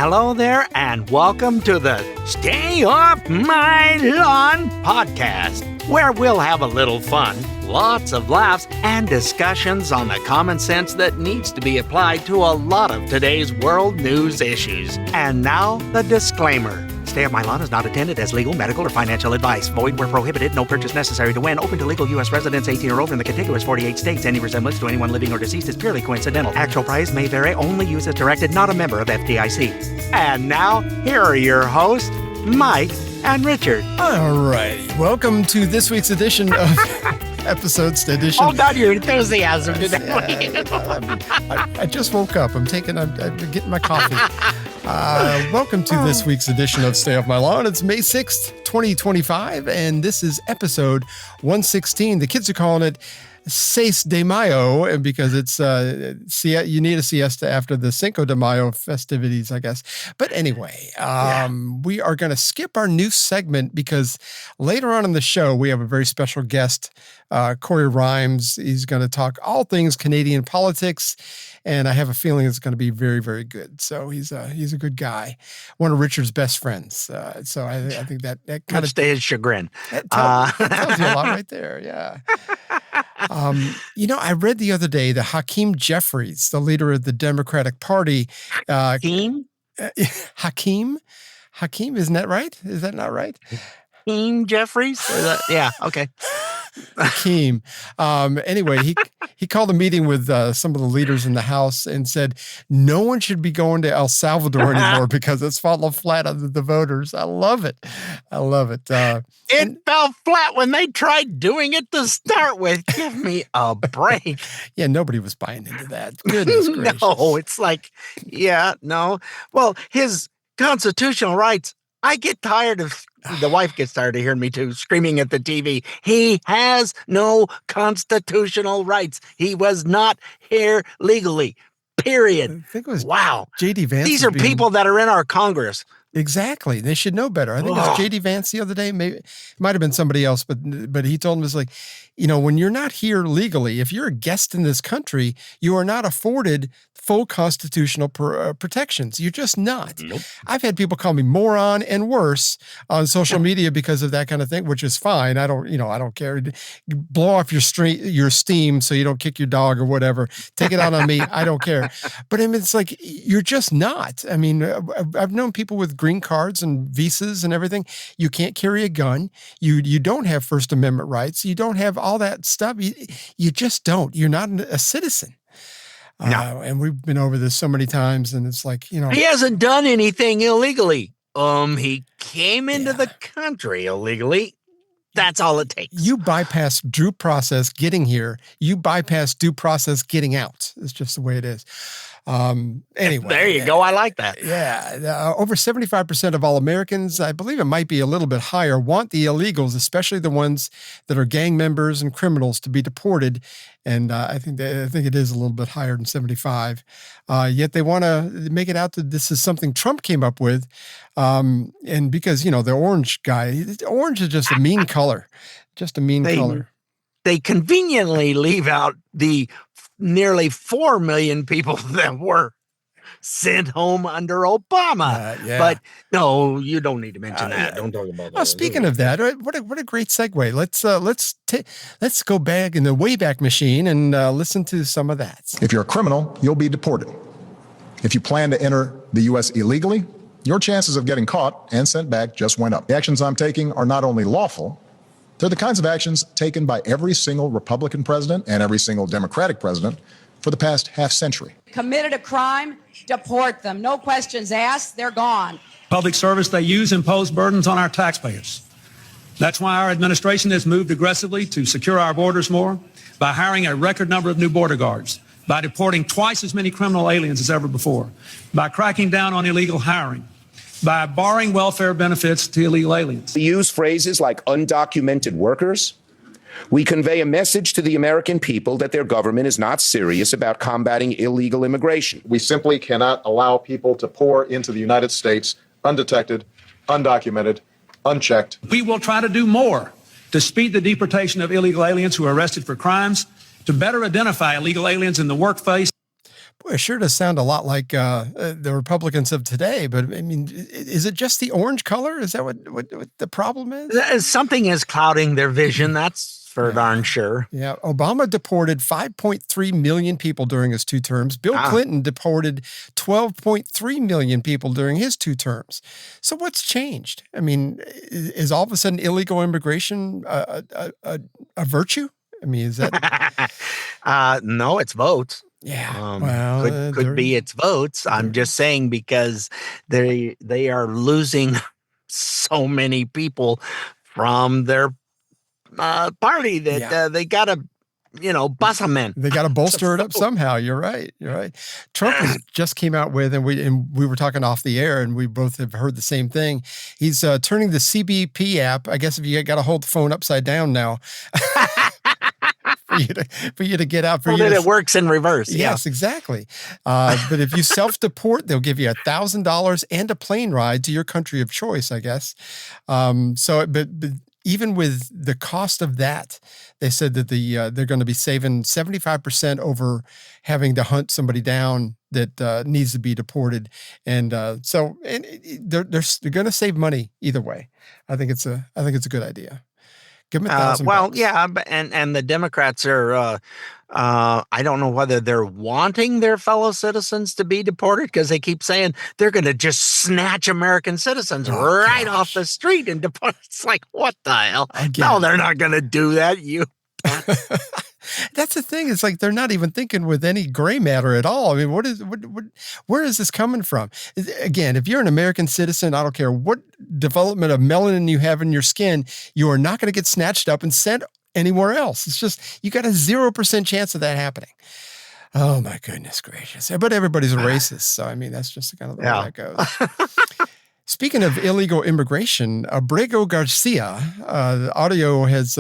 Hello there, and welcome to the Stay Off My Lawn podcast, where we'll have a little fun, lots of laughs, and discussions on the common sense that needs to be applied to a lot of today's world news issues. And now, the disclaimer. Stay Off My Lawn is not intended as legal, medical, or financial advice. Void where prohibited. No purchase necessary to win. Open to legal U.S. residents 18 or over in the contiguous 48 states. Any resemblance to anyone living or deceased is purely coincidental. Actual price may vary. Only use as directed. Not a member of FDIC. And now, here are your hosts, Mike and Richard. All righty. Welcome to this week's edition of edition. Hold on to your enthusiasm today. I just woke up. I'm getting my coffee. Welcome to this week's edition of Stay Off My Lawn. It's May 6th, 2025, and this is episode 116. The kids are calling it Seis de Mayo, and because it's you need a siesta after the Cinco de Mayo festivities, I guess. But anyway, we are going to skip our new segment because later on in the show we have a very special guest, Cory Rimes. He's going to talk all things Canadian politics, and I have a feeling it's going to be very, very good. So he's a good guy, one of Richard's best friends. So I think that kind of to his chagrin. That tells you a lot right there. Yeah. I read the other day that Hakeem Jeffries, the leader of the Democratic Party. Hakeem? Hakeem, isn't that right? Is that not right? Hakeem Jeffries? Yeah, okay. Hakeem. Anyway, he called a meeting with some of the leaders in the House and said, no one should be going to El Salvador anymore because it's fallen flat under the voters. I love it. It fell flat when they tried doing it to start with. Give me a break. Yeah, nobody was buying into that. Goodness gracious. No, it's like, no. Well, his constitutional rights, I get tired of, the wife gets tired of hearing me too, screaming at the TV. He has no constitutional rights. He was not here legally, period. I think it was wow. J.D. Vance. These are people that are in our Congress. Exactly. They should know better. I think it was J.D. Vance the other day. Maybe it might have been somebody else, but he told him, it's like, when you're not here legally, if you're a guest in this country, you are not afforded full constitutional protections. You're just not. Nope. I've had people call me moron and worse on social media because of that kind of thing, which is fine. I don't care. Blow off your steam so you don't kick your dog or whatever. Take it out on me. I don't care. But I mean, it's like, you're just not. I mean, I've known people with green cards and visas and everything. You can't carry a gun. You don't have First Amendment rights. You don't have all that stuff. You just don't. You're not a citizen. No. And we've been over this so many times, and it's like, he hasn't done anything illegally. He came into the country illegally. That's all it takes. You bypass due process getting here. You bypass due process getting out. It's just the way it is. Anyway. There you go. I like that. Yeah. Over 75% of all Americans, I believe it might be a little bit higher, want the illegals, especially the ones that are gang members and criminals, to be deported. And I think it is a little bit higher than 75. Yet they want to make it out that this is something Trump came up with. And because, the orange guy, orange is just a mean color, color. They conveniently leave out the nearly 4 million people that were sent home under Obama. But no, you don't need to mention that. Don't talk about that. Well, speaking of that, what a great segue. Let's go back in the Wayback Machine and listen to some of that. If you're a criminal, you'll be deported. If you plan to enter the U.S. illegally, your chances of getting caught and sent back just went up. The actions I'm taking are not only lawful, they're the kinds of actions taken by every single Republican president and every single Democratic president for the past half century. Committed a crime, deport them. No questions asked, they're gone. Public service they use impose burdens on our taxpayers. That's why our administration has moved aggressively to secure our borders more by hiring a record number of new border guards, by deporting twice as many criminal aliens as ever before, by cracking down on illegal hiring, by barring welfare benefits to illegal aliens. We use phrases like undocumented workers. We convey a message to the American people that their government is not serious about combating illegal immigration. We simply cannot allow people to pour into the United States undetected, undocumented, unchecked. We will try to do more to speed the deportation of illegal aliens who are arrested for crimes, to better identify illegal aliens in the workplace. Boy, it sure does sound a lot like the Republicans of today. But I mean, is it just the orange color? Is that what the problem is? Something is clouding their vision. That's for darn sure. Yeah. Obama deported 5.3 million people during his 2 terms. Bill Clinton deported 12.3 million people during his 2 terms. So what's changed? I mean, is all of a sudden illegal immigration a virtue? I mean, is that? No, it's votes. Yeah. Well, could be it's votes. I'm just saying because they are losing so many people from their party that they got to, bus them in. They got to bolster it up somehow. You're right. Trump just came out with, and we were talking off the air, and we both have heard the same thing. He's turning the CBP app. I guess if you got to hold the phone upside down now. For you to get out. It works in reverse. Yes, exactly. But if you self-deport, they'll give you $1,000 and a plane ride to your country of choice, I guess. But even with the cost of that, they said that they're going to be saving 75% over having to hunt somebody down that needs to be deported, and they're going to save money either way. I think it's a good idea. Give them $1,000. Well, yeah, and the Democrats are. I don't know whether they're wanting their fellow citizens to be deported because they keep saying they're going to just snatch American citizens off the street and deport. It's like, what the hell? Again. No, they're not going to do that. That's the thing. It's like they're not even thinking with any gray matter at all. I mean, where is this coming from? Again, if you're an American citizen, I don't care what development of melanin you have in your skin, you are not going to get snatched up and sent anywhere else. It's just, you got a 0% chance of that happening. Oh my goodness gracious. But everybody's a racist. So, I mean, that's just kind of the way that goes. Speaking of illegal immigration, Abrego Garcia, audio has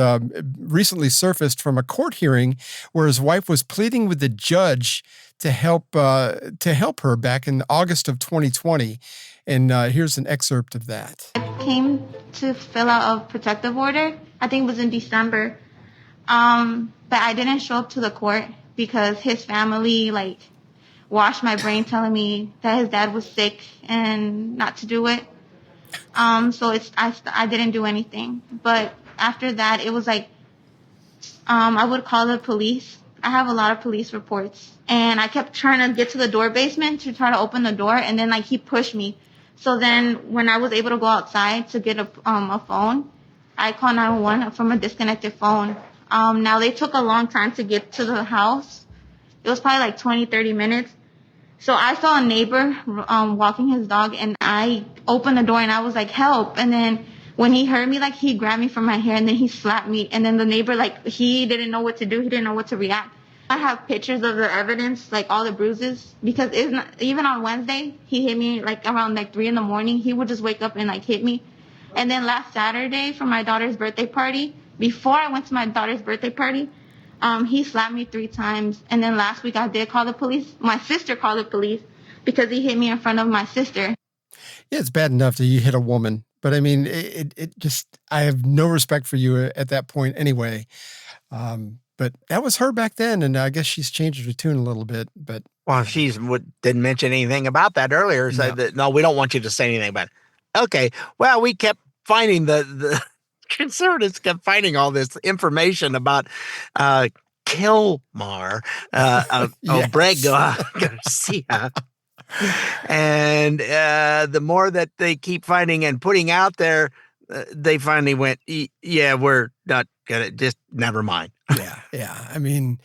recently surfaced from a court hearing where his wife was pleading with the judge to help her back in August of 2020. And here's an excerpt of that. I came to fill out a protective order. I think it was in December. But I didn't show up to the court because his family, washed my brain telling me that his dad was sick and not to do it. So I didn't do anything. But after that, it was I would call the police. I have a lot of police reports. And I kept trying to get to the door basement to try to open the door. And then he pushed me. So then when I was able to go outside to get a phone, I called 911 from a disconnected phone. Now they took a long time to get to the house. It was probably 20, 30 minutes. So I saw a neighbor walking his dog, and I opened the door, and I was like, help. And then when he heard me, he grabbed me from my hair, and then he slapped me. And then the neighbor, he didn't know what to do. He didn't know what to react. I have pictures of the evidence, all the bruises, because even on Wednesday, he hit me around 3 in the morning. He would just wake up and hit me. And then last Saturday for my daughter's birthday party, before I went to my daughter's birthday party, he slapped me 3 times. And then last week I did call the police. My sister called the police because he hit me in front of my sister. Yeah, it's bad enough that you hit a woman. But I mean, it just, I have no respect for you at that point anyway. But that was her back then. And I guess she's changed her tune a little bit. But well, didn't mention anything about that earlier. Said that, no, we don't want you to say anything about it. Okay. Well, we kept finding the conservatives kept finding all this information about Kilmar, Abrego Garcia. And the more that they keep finding and putting out there, they finally went, yeah, we're not going to, just never mind. Yeah. I mean,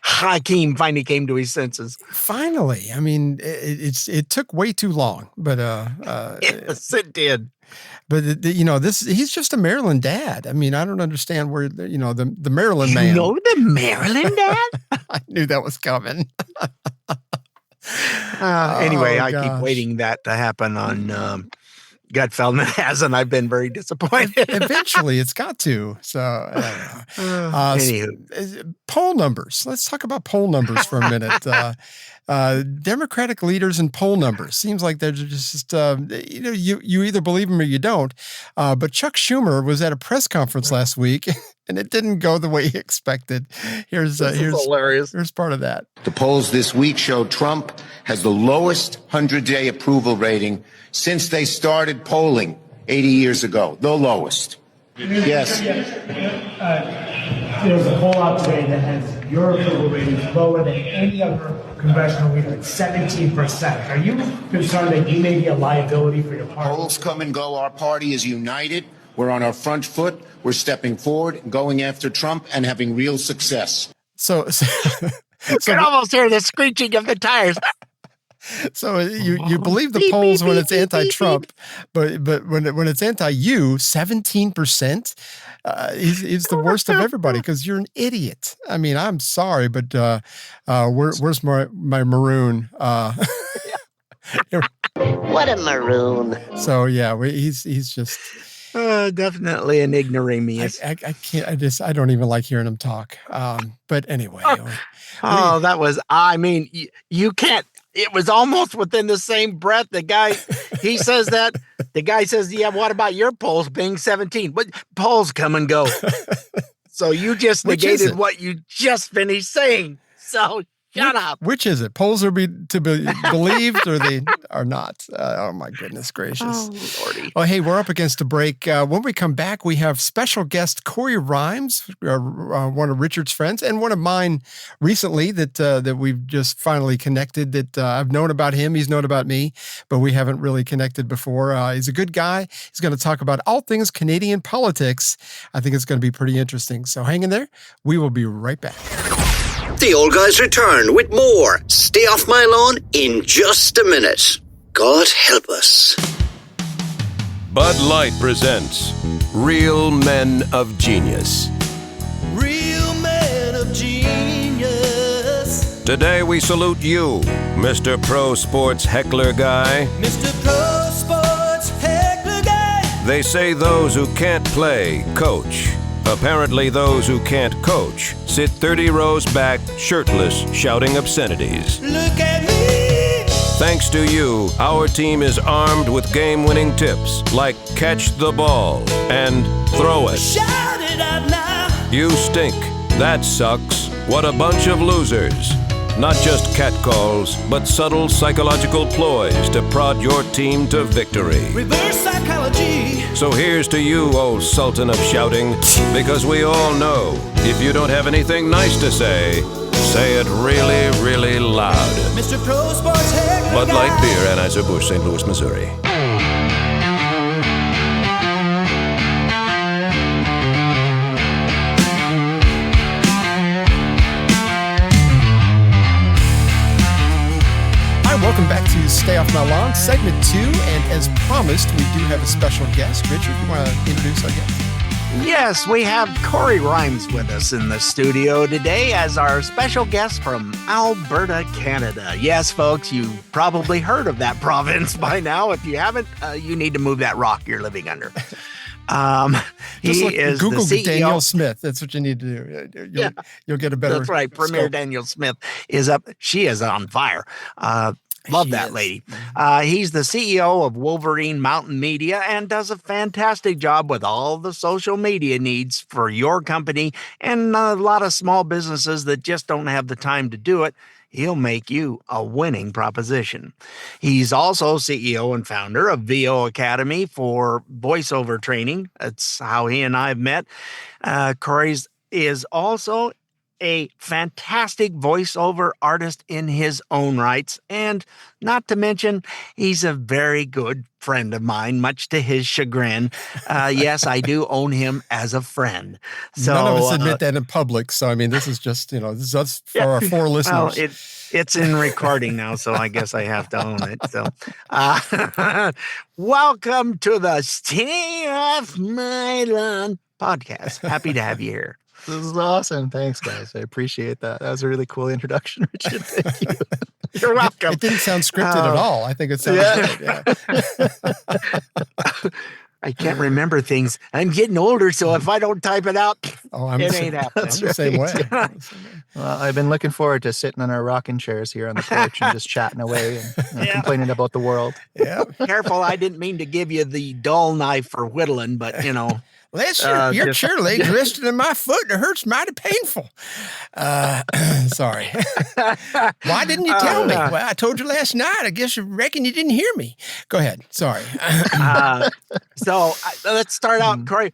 Hakeem finally came to his senses. Finally. I mean, it took way too long, but yes, it did. But he's just a Maryland dad. I mean, I don't understand where the Maryland man. You know the Maryland dad? I knew that was coming. Anyway, I keep waiting that to happen on gut feeling it has, and I've been very disappointed. Eventually, it's got to. So, Anywho. Poll numbers. Let's talk about poll numbers for a minute. Democratic leaders and poll numbers. Seems like they're just, you either believe them or you don't. But Chuck Schumer was at a press conference last week, and it didn't go the way he expected. Here's hilarious. Here's part of that. The polls this week showed Trump has the lowest 100-day approval rating since they started polling 80 years ago. The lowest. Yes. There's a poll out today that has your approval rating lower than any other congressional leader at 17%. Are you concerned that you may be a liability for your party? Polls come and go. Our party is united. We're on our front foot. We're stepping forward, going after Trump, and having real success. You can almost hear the screeching of the tires. So you believe the polls when it's anti-Trump, but when it's anti-you, 17% is the worst of everybody because you're an idiot. I mean, I'm sorry, but where's my maroon? What a maroon! So yeah, he's just definitely an ignoramus. I can't. I don't even like hearing him talk. But anyway. That was. I mean, you can't. It was almost within the same breath. The guy, he says that. The guy says, yeah, what about your polls being 17? But polls come and go. So you just negated what you just finished saying. So shut up. Which is it? Polls are to be believed or they are not? Oh, my goodness gracious. Oh, Lordy. Oh, hey, we're up against a break. When we come back, we have special guest Cory Rimes, one of Richard's friends, and one of mine recently that we've just finally connected that I've known about him. He's known about me, but we haven't really connected before. He's a good guy. He's going to talk about all things Canadian politics. I think it's going to be pretty interesting. So hang in there. We will be right back. The old guys return with more Stay Off My Lawn in just a minute. God help us. Bud Light presents Real Men of Genius. Real Men of Genius. Today we salute you, Mr. Pro Sports Heckler Guy. Mr. Pro Sports Heckler Guy. They say those who can't play, coach. Apparently those who can't coach sit 30 rows back, shirtless, shouting obscenities. Look at me! Thanks to you, our team is armed with game-winning tips like catch the ball and throw it. Shout it out now! You stink. That sucks. What a bunch of losers. Not just catcalls, but subtle psychological ploys to prod your team to victory. Reverse psychology. So here's to you, old sultan of shouting, because we all know if you don't have anything nice to say it really, really loud. Mr. Pro Sports Heckler Bud Light Beer, Anheuser-Busch, St. Louis, Missouri. Welcome back to Stay Off My Lawn, segment 2, and as promised, we do have a special guest. Richard, you want to introduce our guest? Yes, we have Cory Rimes with us in the studio today as our special guest from Alberta, Canada. Yes, folks, you've probably heard of that province by now. If you haven't, you need to move that rock you're living under. He is Google the CEO. Daniel Smith. That's what you need to do. You'll get a better. That's right. Premier scope. Daniel Smith is up. She is on fire. Love that lady. He's the CEO of Wolverine Mountain Media and does a fantastic job with all the social media needs for your company and a lot of small businesses that just don't have the time to do it. He'll make you a winning proposition. He's also CEO and founder of VO Academy for voiceover training. That's how he and I have met. Cory is also a fantastic voiceover artist in his own rights. And not to mention, he's a very good friend of mine, much to his chagrin. Yes, I do own him as a friend. So, none of us admit that in public. So, I mean, this is just, this is us for our 4 listeners. Well, it's in recording now, so I guess I have to own it. So, welcome to the Stay Off My Lawn podcast. Happy to have you here. This is awesome. Thanks, guys. I appreciate that. That was a really cool introduction, Richard. Thank you. You're welcome. It didn't sound scripted at all. I think it sounded good. Yeah. I can't remember things. I'm getting older, so if I don't type it out, it ain't happening. I'm the same way. Well, I've been looking forward to sitting on our rocking chairs here on the porch and just chatting away and complaining about the world. Yeah. Careful, I didn't mean to give you the dull knife for whittling, but Well, that's your chair leg's resting in my foot and it hurts mighty painful. Sorry. Why didn't you tell me? Well, I told you last night. I guess you reckon you didn't hear me. Go ahead. Sorry. So let's start out, Cory.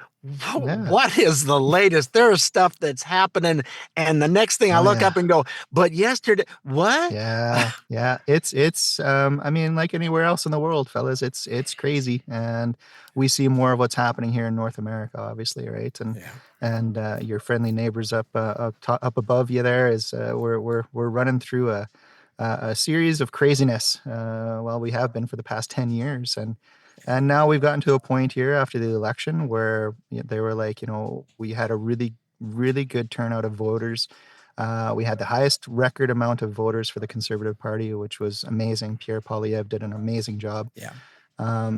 What is the latest? There's stuff that's happening, and the next thing I look up and go, but yesterday, what? Yeah. It's I mean, like anywhere else in the world, fellas, it's crazy, and we see more of what's happening here in North America, obviously, right? And your friendly neighbors up above you there is we're running through a series of craziness. Well, we have been for the past 10 years, and now we've gotten to a point here after the election where they were like, we had a really, really good turnout of voters. We had the highest record amount of voters for the Conservative Party, which was amazing. Pierre Poilievre did an amazing job. Yeah.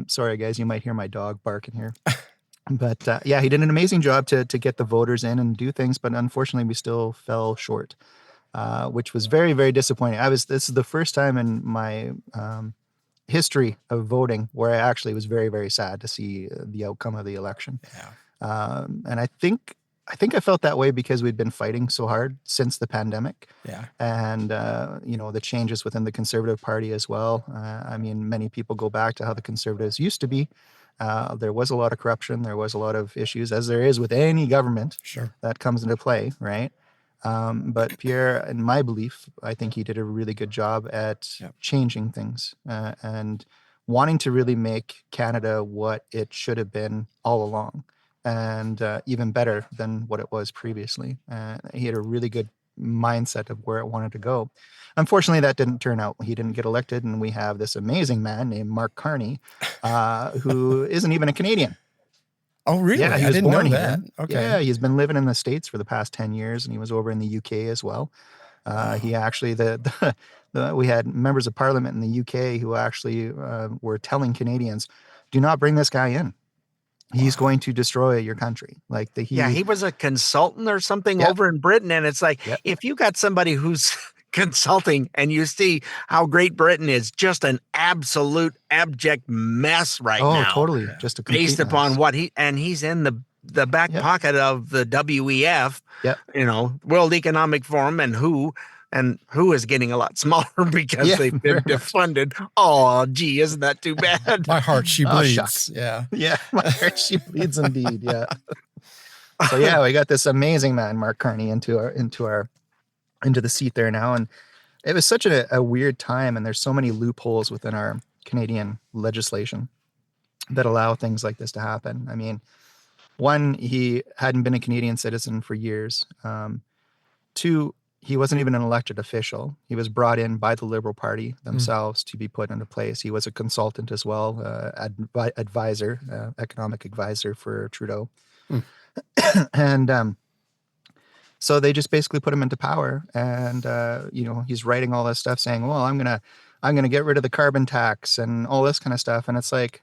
Sorry, guys, you might hear my dog barking here. But he did an amazing job to get the voters in and do things. But unfortunately, we still fell short, which was very, very disappointing. This is the first time in my history of voting where I actually was very, very sad to see the outcome of the election. Yeah. And I think I felt that way because we'd been fighting so hard since the pandemic. Yeah. And, the changes within the Conservative Party as well. I mean, many people go back to how the Conservatives used to be. There was a lot of corruption. There was a lot of issues, as there is with any government that comes into play, right? But Pierre, in my belief, I think he did a really good job at changing things and wanting to really make Canada what it should have been all along, and even better than what it was previously. He had a really good mindset of where it wanted to go. Unfortunately, that didn't turn out. He didn't get elected, and we have this amazing man named Mark Carney, who isn't even a Canadian. Oh, really? Yeah, he I was didn't born know here. that. Okay. Yeah, he's been living in the States for the past 10 years, and he was over in the UK as well. He actually, we had members of parliament in the UK who actually were telling Canadians, do not bring this guy in. He's going to destroy your country. He was a consultant or something over in Britain. And it's like, if you got somebody who's consulting and you see how Great Britain is just an absolute abject mess right now. Oh, totally. Just a complete based upon mess. what he's in the back pocket of the WEF, World Economic Forum, and who is getting a lot smaller because they've been defunded. Oh, gee, isn't that too bad? My heart, she bleeds. Shucks. Yeah. Yeah, my heart, she bleeds indeed. Yeah. So we got this amazing man, Mark Carney, into the seat there now. And it was such a weird time. And there's so many loopholes within our Canadian legislation that allow things like this to happen. I mean, one, he hadn't been a Canadian citizen for years. Two, he wasn't even an elected official. He was brought in by the Liberal Party themselves to be put into place. He was a consultant as well, advisor, economic advisor for Trudeau. And so they just basically put him into power. And, he's writing all this stuff saying, well, I'm going to get rid of the carbon tax and all this kind of stuff. And it's like,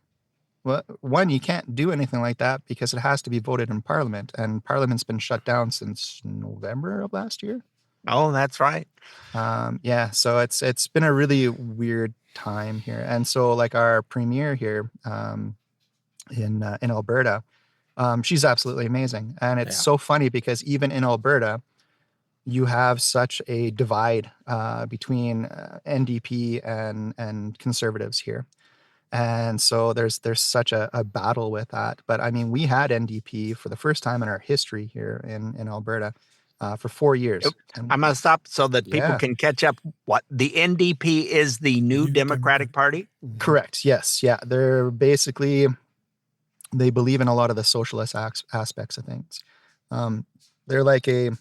well, one, you can't do anything like that because it has to be voted in Parliament. And Parliament's been shut down since November of last year. Oh, that's right. So it's been a really weird time here. And so like our premier here in Alberta, she's absolutely amazing. And it's so funny because even in Alberta, you have such a divide between NDP and Conservatives here. And so there's such a battle with that. But I mean, we had NDP for the first time in our history here in Alberta for 4 years. I'm going to stop so that people can catch up. What the NDP is the New Democratic Party? Correct. Yes. Yeah. They're basically, they believe in a lot of the socialist aspects of things. They're like a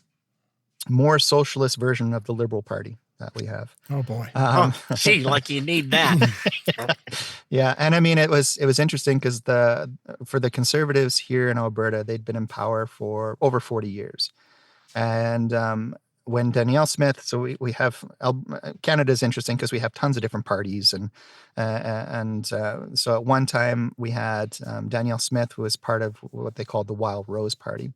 more socialist version of the Liberal Party that we have. Oh boy. Gee, like you need that. Yeah. And I mean, it was interesting because for the Conservatives here in Alberta, they'd been in power for over 40 years. And when Danielle Smith, so we have Canada's interesting because we have tons of different parties, and so at one time we had Danielle Smith, who was part of what they called the Wild Rose Party,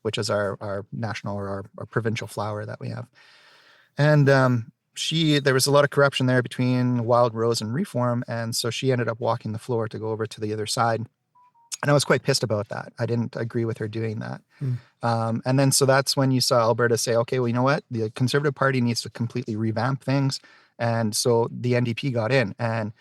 which is our national or our provincial flower that we have, and there was a lot of corruption there between Wild Rose and Reform, and so she ended up walking the floor to go over to the other side. And I was quite pissed about that. I didn't agree with her doing that. And then so that's when you saw Alberta say, okay, well, you know what? The Conservative Party needs to completely revamp things. And so the NDP got in. And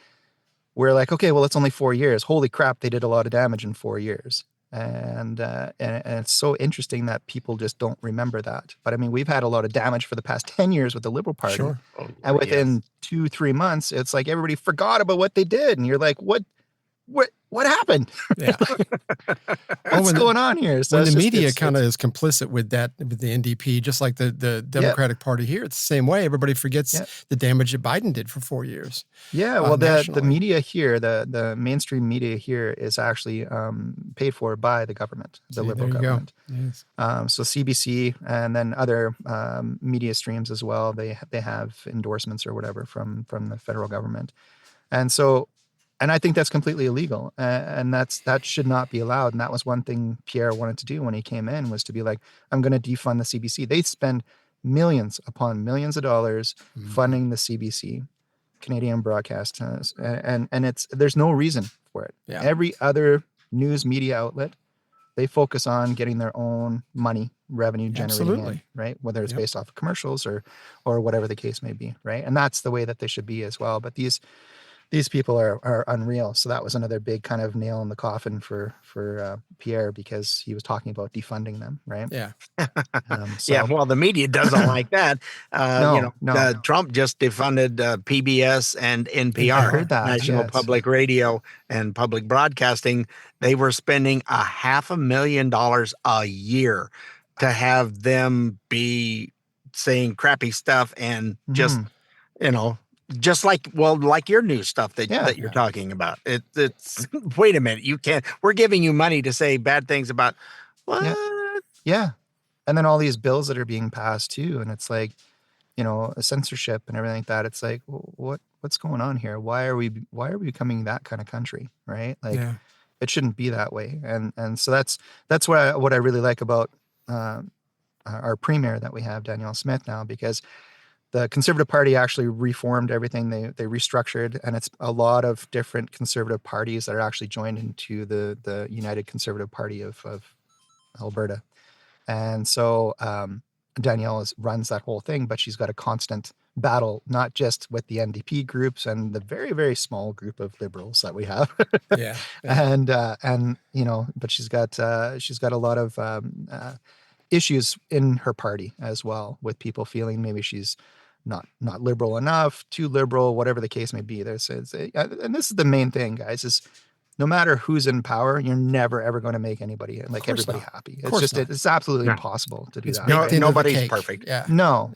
we're like, okay, well, it's only 4 years. Holy crap, they did a lot of damage in 4 years. And it's so interesting that people just don't remember that. But I mean, we've had a lot of damage for the past 10 years with the Liberal Party. Sure. And within 2-3 months, it's like everybody forgot about what they did. And you're like, what happened? Yeah. What's going on here? So when the media kind of is complicit with that, with the NDP, just like the Democratic Party here, it's the same way. Everybody forgets the damage that Biden did for 4 years. Yeah, well, the media here, the mainstream media here is actually paid for by the government, the Liberal government. Yes. So CBC and then other media streams as well, they have endorsements or whatever from the federal government. And I think that's completely illegal, and that should not be allowed. And that was one thing Pierre wanted to do when he came in, was to be like, I'm going to defund the CBC. They spend millions upon millions of dollars funding the CBC, Canadian Broadcast, and there's no reason for it. Yeah. Every other news media outlet, they focus on getting their own revenue generating in, right? Whether it's based off of commercials or whatever the case may be, right? And that's the way that they should be as well. But these people are unreal. So that was another big kind of nail in the coffin for Pierre, because he was talking about defunding them, right? Yeah. Yeah, well, the media doesn't like that. No. Trump just defunded PBS and NPR, I heard that, National yes. Public Radio and Public Broadcasting. They were spending $500,000 a year to have them be saying crappy stuff and just, just like your new stuff that you're talking about. It's wait a minute, you can't. We're giving you money to say bad things about what? Yeah. And then all these bills that are being passed too, and it's like, censorship and everything like that. It's like, what's going on here? Why are we becoming that kind of country, right? Like, it shouldn't be that way. And so that's what I really like about our premier that we have, Danielle Smith, now, because the Conservative Party actually reformed everything. They restructured, and it's a lot of different Conservative parties that are actually joined into the United Conservative Party of Alberta. And so Danielle runs that whole thing, but she's got a constant battle, not just with the NDP groups and the very, very small group of Liberals that we have. And but she's got a lot of issues in her party as well, with people feeling maybe she's not liberal enough, too liberal, whatever the case may be. And this is the main thing, guys, is no matter who's in power, you're never ever going to make everybody happy. It's absolutely impossible to do that. Nobody's perfect. Yeah. No.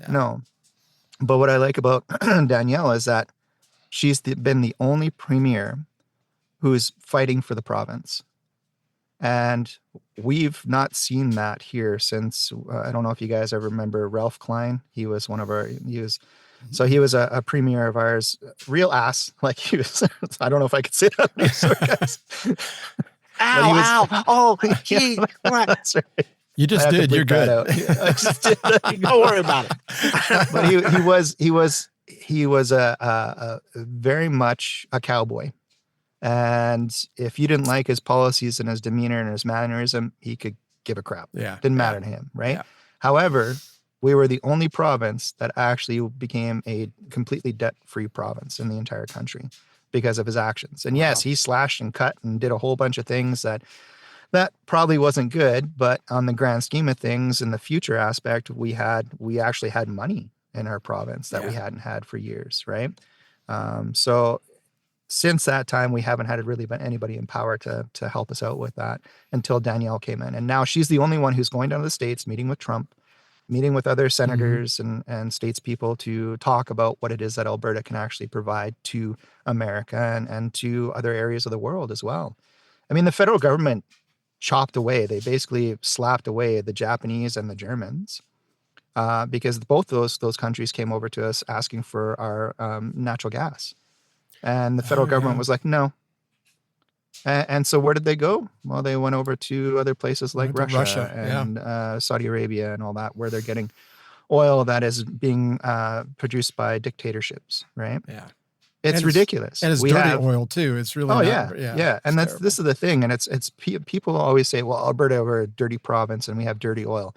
But what I like about Danielle is that she's been the only premier who's fighting for the province. And we've not seen that here since, I don't know if you guys ever remember Ralph Klein. He was he was a premier of ours, real ass. Like he was, I don't know if I could say that. Sorry, guys. Ow. Oh, gee. That's right. You just did. You're good. Don't worry about it. But he was a very much a cowboy. And if you didn't like his policies and his demeanor and his mannerism, he could give a crap. Yeah. Didn't matter to him, right? Yeah. However, we were the only province that actually became a completely debt-free province in the entire country because of his actions. And yes, he slashed and cut and did a whole bunch of things that probably wasn't good, but on the grand scheme of things, in the future aspect, we actually had money in our province that we hadn't had for years, right? So since that time, we haven't had really been anybody in power to help us out with that until Danielle came in. And now she's the only one who's going down to the States, meeting with Trump, meeting with other senators and statespeople to talk about what it is that Alberta can actually provide to America and to other areas of the world as well. I mean, the federal government chopped away. They basically slapped away the Japanese and the Germans. because both those countries came over to us asking for our natural gas. And the federal government was like, no. And so where did they go? Well, they went over to other places like Russia and Saudi Arabia and all that, where they're getting oil that is being produced by dictatorships, right? Yeah. It's ridiculous. And it's dirty oil too. It's really yeah. And this is the thing. And it's people always say, well, Alberta, we're a dirty province and we have dirty oil.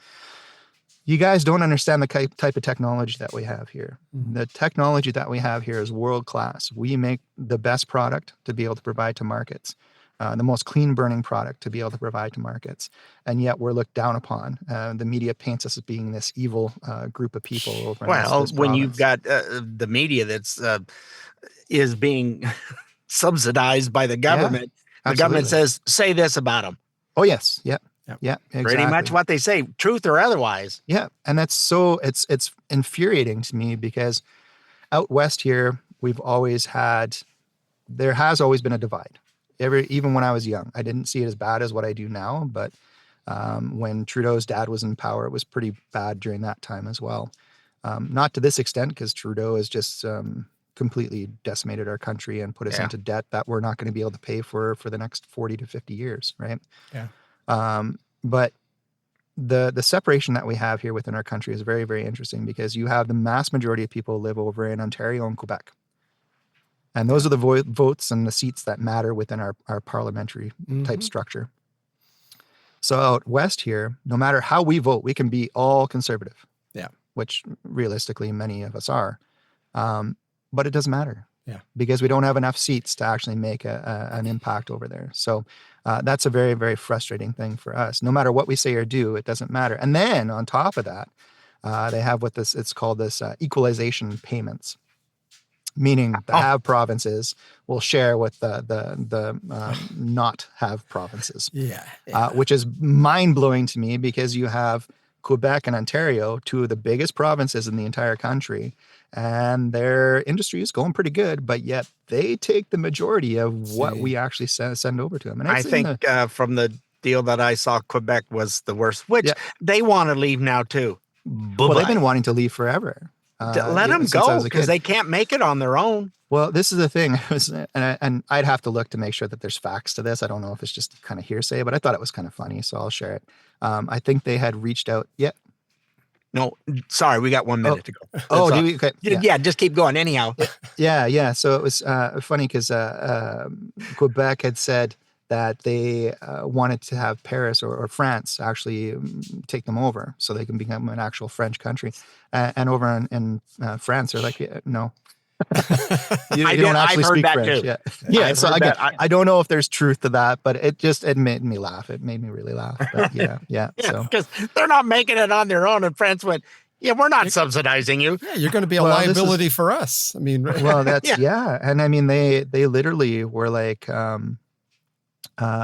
You guys don't understand the type of technology that we have here. The technology that we have here is world class. We make the best product to be able to provide to markets, the most clean burning product to be able to provide to markets. And yet we're looked down upon. The media paints us as being this evil group of people over in this when province. you've got the media that's is being subsidized by the government, the government says, say this about them. Oh, yes. Yeah. Yeah, exactly. Pretty much what they say, truth or otherwise. Yeah, and that's so it's infuriating to me because out west here there has always been a divide. Even when I was young, I didn't see it as bad as what I do now, but when Trudeau's dad was in power, it was pretty bad during that time as well. Not to this extent, because Trudeau has just completely decimated our country and put us into debt that we're not going to be able to pay for the next 40 to 50 years, right? Yeah. But the separation that we have here within our country is very, very interesting because you have the mass majority of people live over in Ontario and Quebec. And those are the votes and the seats that matter within our parliamentary type structure. So out west here, no matter how we vote, we can be all conservative. Yeah. Which realistically many of us are. But it doesn't matter. Yeah. Because we don't have enough seats to actually make an impact over there. So that's a very, very frustrating thing for us. No matter what we say or do, it doesn't matter. And then on top of that, they have it's called this equalization payments, meaning the have provinces will share with the not have provinces. Which is mind blowing to me because you have Quebec and Ontario, two of the biggest provinces in the entire country. And their industry is going pretty good, but yet they take the majority of what we actually send over to them. And I think from the deal that I saw, Quebec was the worst, which they want to leave now too. Well, they've been wanting to leave forever. Let them go because they can't make it on their own. Well, this is the thing, and I'd have to look to make sure that there's facts to this. I don't know if it's just kind of hearsay, but I thought it was kind of funny, so I'll share it. I think they had reached out. Yeah. No, sorry, we got 1 minute to go. Do we? Okay. Yeah, just keep going anyhow. Yeah. So it was funny because Quebec had said that they wanted to have Paris or France actually take them over so they can become an actual French country. And over in France, they're like, no. you don't actually speak French. Too. Yeah. So again, I don't know if there's truth to that, but it made me laugh. It made me really laugh. But yeah. So because they're not making it on their own, and France went, yeah, we're not subsidizing you. Yeah, you're going to be a liability for us. I mean, well, that's and I mean they literally were like,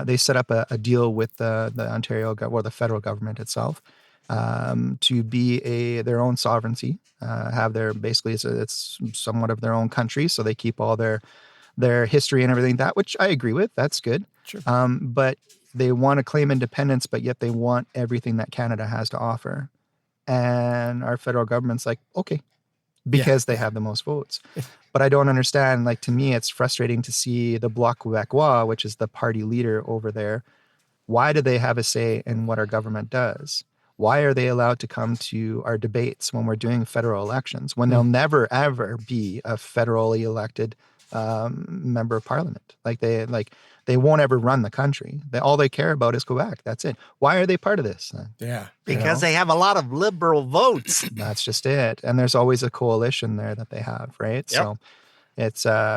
they set up a deal with the Ontario or the federal government itself. To be their own sovereignty, have their basically it's somewhat of their own country, so they keep all their history and everything which I agree with. That's good. Sure. But they want to claim independence, but yet they want everything that Canada has to offer, and our federal government's like, okay, because they have the most votes. But I don't understand. Like, to me, it's frustrating to see the Bloc Québécois, which is the party leader over there. Why do they have a say in what our government does? Why are they allowed to come to our debates when we're doing federal elections, when they'll never, ever be a federally elected member of parliament? They won't ever run the country. All they care about is Quebec. That's it. Why are they part of this? Because they have a lot of liberal votes. That's just it. And there's always a coalition there that they have, right? Yep. So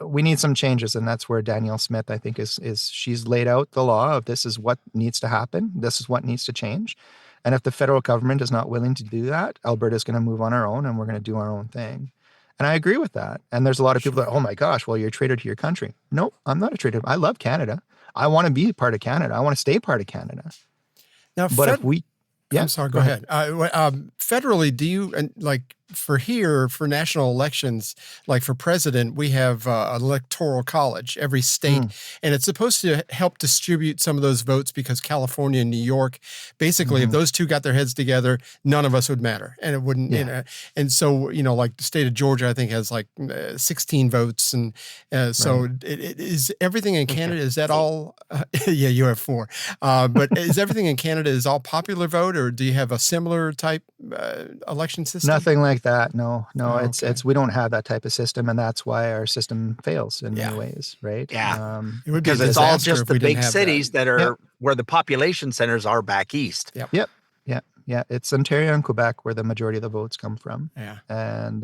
we need some changes, and that's where Danielle Smith, I think, is she's laid out the law of this is what needs to happen. This is what needs to change. And if the federal government is not willing to do that, Alberta's going to move on our own and we're going to do our own thing. And I agree with that. And there's a lot of people that, oh my gosh, well, you're a traitor to your country. No, I'm not a traitor. I love Canada. I want to be part of Canada. I want to stay part of Canada. Now, but if we, I'm sorry, go ahead. Federally, do you, and like for here, for national elections, like for president, we have an electoral college, every state, and it's supposed to help distribute some of those votes because California and New York, basically, if those two got their heads together, none of us would matter. And it wouldn't, and so, like the state of Georgia, I think has like 16 votes. And so it is everything in Canada, is that all? Yeah, you have 4. But is everything in Canada is all popular vote, or do you have a similar type election system? Nothing like that. No, it's we don't have that type of system, and that's why our system fails in many ways, right? Yeah, it would be because it's all just the big cities that are where the population centers are back east. Yep. It's Ontario and Quebec where the majority of the votes come from. Yeah, and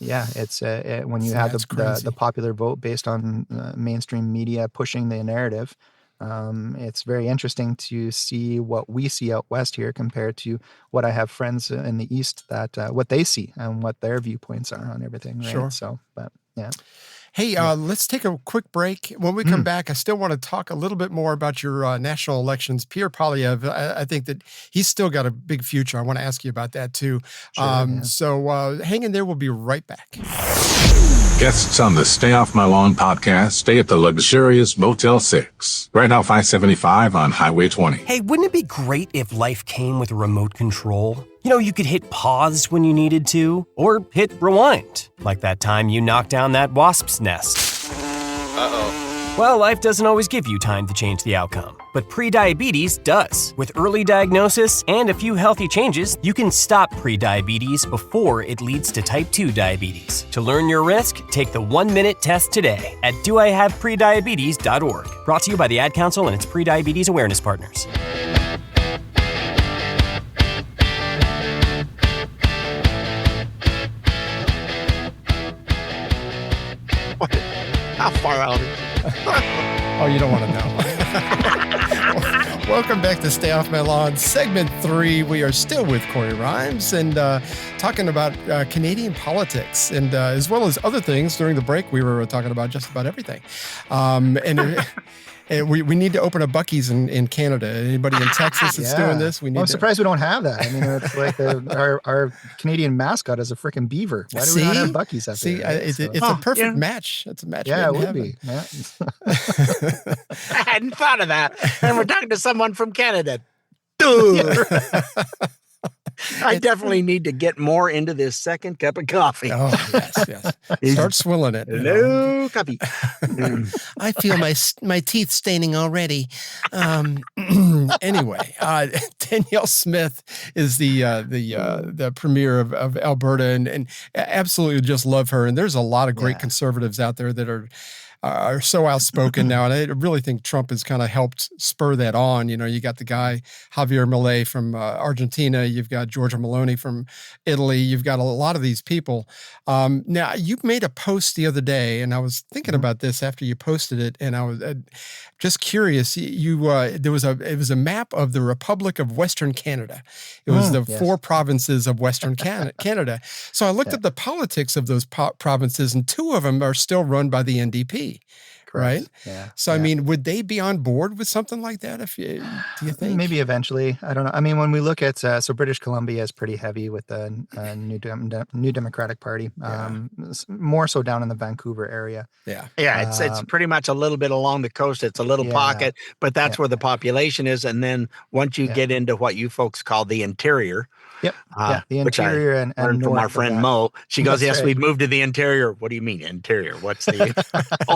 it's when you have the popular vote based on mainstream media pushing the narrative. It's very interesting to see what we see out west here compared to what I have friends in the east that what they see and what their viewpoints are on everything. Right? Sure. So, but yeah. Hey, let's take a quick break. When we come back, I still want to talk a little bit more about your national elections. Pierre Poilievre, I think that he's still got a big future. I want to ask you about that too. Sure, So hang in there. We'll be right back. Guests on the Stay Off My Lawn podcast stay at the luxurious Motel 6, right off I-75 on Highway 20. Hey, wouldn't it be great if life came with a remote control? You could hit pause when you needed to, or hit rewind, like that time you knocked down that wasp's nest. Uh-oh. Well, life doesn't always give you time to change the outcome, but prediabetes does. With early diagnosis and a few healthy changes, you can stop prediabetes before it leads to type 2 diabetes. To learn your risk, take the 1-minute test today at doihaveprediabetes.org. Brought to you by the Ad Council and its prediabetes awareness partners. How far out? Oh, you don't want to know. Welcome back to Stay Off My Lawn, segment 3. We are still with Cory Rimes and talking about Canadian politics, and as well as other things. During the break, we were talking about just about everything. And we need to open a Buc-ee's in Canada. Anybody in Texas that's doing this? I'm surprised we don't have that. I mean, it's like our Canadian mascot is a freaking beaver. Why do we not have Buc-ee's out there? Right? It's a perfect match. It's a match. Yeah, it would be. Yeah. I hadn't thought of that. And we're talking to someone from Canada. I definitely need to get more into this second cup of coffee. Oh, yes. Start swilling it. Hello, copy. I feel my teeth staining already. Anyway, Danielle Smith is the premier of Alberta, and absolutely just love her. And there's a lot of great conservatives out there that are so outspoken now, and I really think Trump has kind of helped spur that on. You got the guy Javier Milei from Argentina, you've got Giorgia Meloni from Italy, you've got a lot of these people. Now, you made a post the other day, and I was thinking about this after you posted it, and I was just curious. It was a map of the Republic of Western Canada. It was the 4 provinces of Western Canada. So I looked at the politics of those provinces, and 2 of them are still run by the NDP. Right. Yeah. So, I mean, would they be on board with something like that? Do you think? Maybe eventually. I don't know. I mean, when we look at, so British Columbia is pretty heavy with the New Democratic Party, more so down in the Vancouver area. Yeah. Yeah. It's pretty much a little bit along the coast. It's a little pocket, but that's where the population is. And then once you get into what you folks call the interior. Yep. the interior and learned from our friend Mo. She goes, "Yes, we've moved to the interior." What do you mean interior? What's the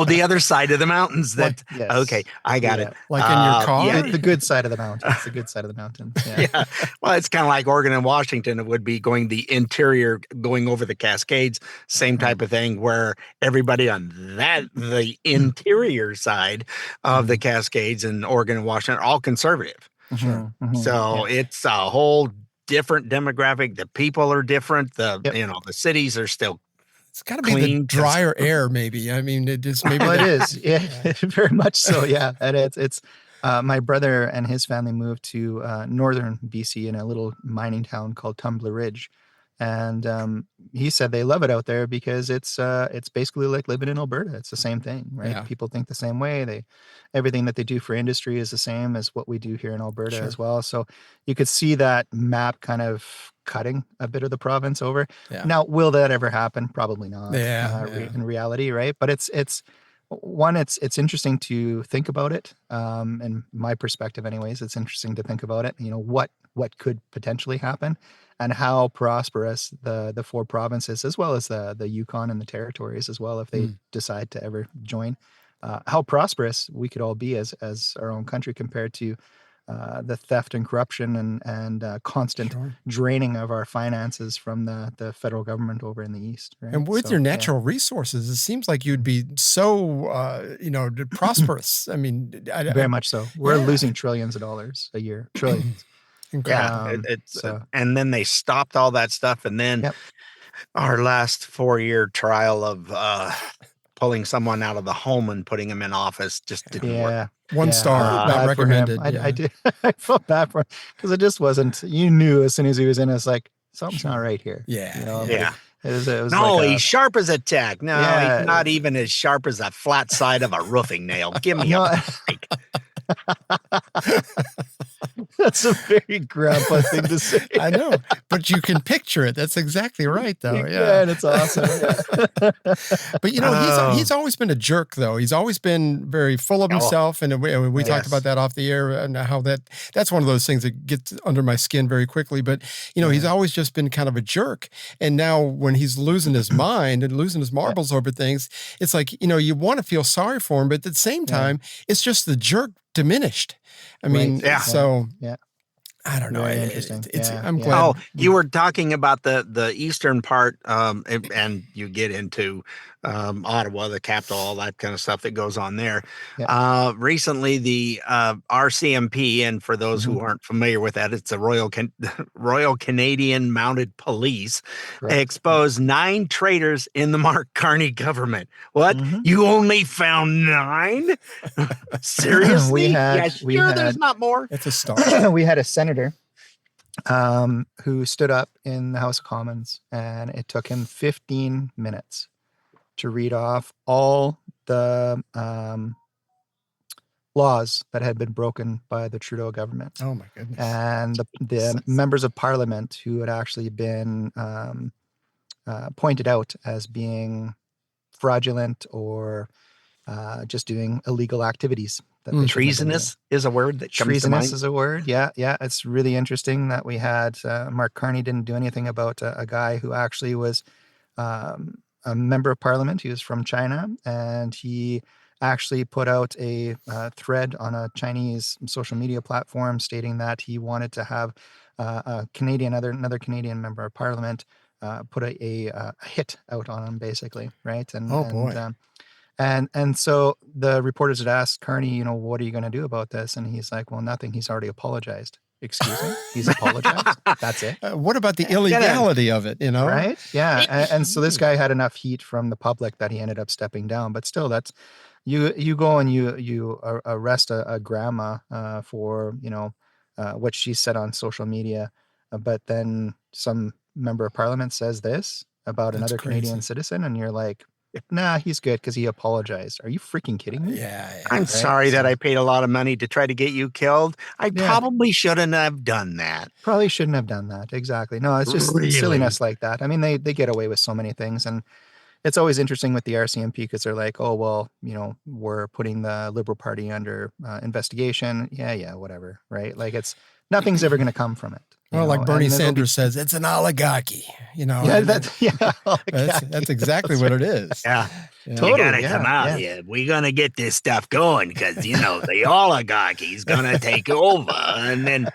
the other side of the mountains? Okay, I got it. Like in your car, the good side of the mountain. It's the good side of the mountain. Yeah. Well, it's kind of like Oregon and Washington. It would be going the interior, going over the Cascades, same type of thing. Where everybody on the interior side of the Cascades in Oregon and Washington are all conservative. Sure. So it's a whole different demographic. The people are different. The cities are still. It's got to be the drier air, maybe. I mean, it is maybe. Well, it is. Yeah, very much so. Yeah, and it's. My brother and his family moved to northern BC in a little mining town called Tumbler Ridge, And he said they love it out there because it's basically like living in Alberta. It's the same thing, right? Yeah. People think the same way. Everything that they do for industry is the same as what we do here in Alberta as well. So you could see that map kind of cutting a bit of the province over. Yeah. Now, will that ever happen? Probably not. In reality, right? But it's interesting to think about it. In my perspective, anyways, it's interesting to think about it. What could potentially happen, and how prosperous the 4 provinces, as well as the Yukon and the territories as well, if they decide to ever join, how prosperous we could all be as our own country compared to the theft and corruption and constant draining of our finances from the federal government over in the east. Right? And with your natural resources, it seems like you'd be so, prosperous. I mean, very much so. We're losing trillions of dollars a year, trillions. And then they stopped all that stuff, and then our last 4-year trial of pulling someone out of the home and putting them in office just didn't work. 1 star, not recommended. I did. I felt bad for him because it just wasn't. You knew as soon as he was in, it's like something's not right here. Yeah. It was no, like he's sharp as a tack. No, he's not even as sharp as a flat side of a roofing nail. Give me a break. That's a very grandpa thing to say. I know, but you can picture it. That's exactly right, though. Yeah, and it's awesome. But he's always been a jerk, though. He's always been very full of himself, and we talked about that off the air, and how that's one of those things that gets under my skin very quickly. But he's always just been kind of a jerk, and now when he's losing his mind and losing his marbles over things, it's like you want to feel sorry for him, but at the same time, it's just the jerk diminished. I mean, so I don't know. I'm glad. Oh, you were talking about the eastern part, and you get into Ottawa, the capital, all that kind of stuff that goes on there. Recently, the RCMP, and for those who aren't familiar with that, it's the Royal Canadian Mounted Police, exposed 9 traitors in the Mark Carney government. What? You only found 9? Seriously? There's not more. It's a start. We had a senator who stood up in the House of Commons, and it took him 15 minutes to read off all the laws that had been broken by the Trudeau government. Oh my goodness. And the members of parliament who had actually been pointed out as being fraudulent or just doing illegal activities. Treasonous is a word that comes to mind. Treasonous is a word. Yeah. It's really interesting that we had Mark Carney didn't do anything about a guy who actually was a member of parliament. He was from China, and he actually put out a thread on a Chinese social media platform stating that he wanted to have another Canadian member of parliament put a hit out on him, basically, right? And so the reporters had asked Carney, what are you going to do about this? And he's like, well, nothing. He's already apologized. Excuse me? He's apologized? That's it? What about the illegality of it, Right? Yeah. And so this guy had enough heat from the public that he ended up stepping down. But still, that's you go and you arrest a grandma for, what she said on social media. But then some member of parliament says this about another Canadian citizen, and you're like, nah, he's good because he apologized. Are you freaking kidding me? Yeah. I'm sorry that I paid a lot of money to try to get you killed. I probably shouldn't have done that. Probably shouldn't have done that. Exactly. No, it's just silliness like that. I mean, they get away with so many things. And it's always interesting with the RCMP because they're like, oh, well, we're putting the Liberal Party under investigation. Yeah, whatever. Right? Like nothing's ever going to come from it. Well, like Bernie Sanders says, it's an oligarchy, Yeah, that's exactly what it is. Yeah. Totally. You gotta come out here. We're gonna get this stuff going because the oligarchy's gonna take over, and then,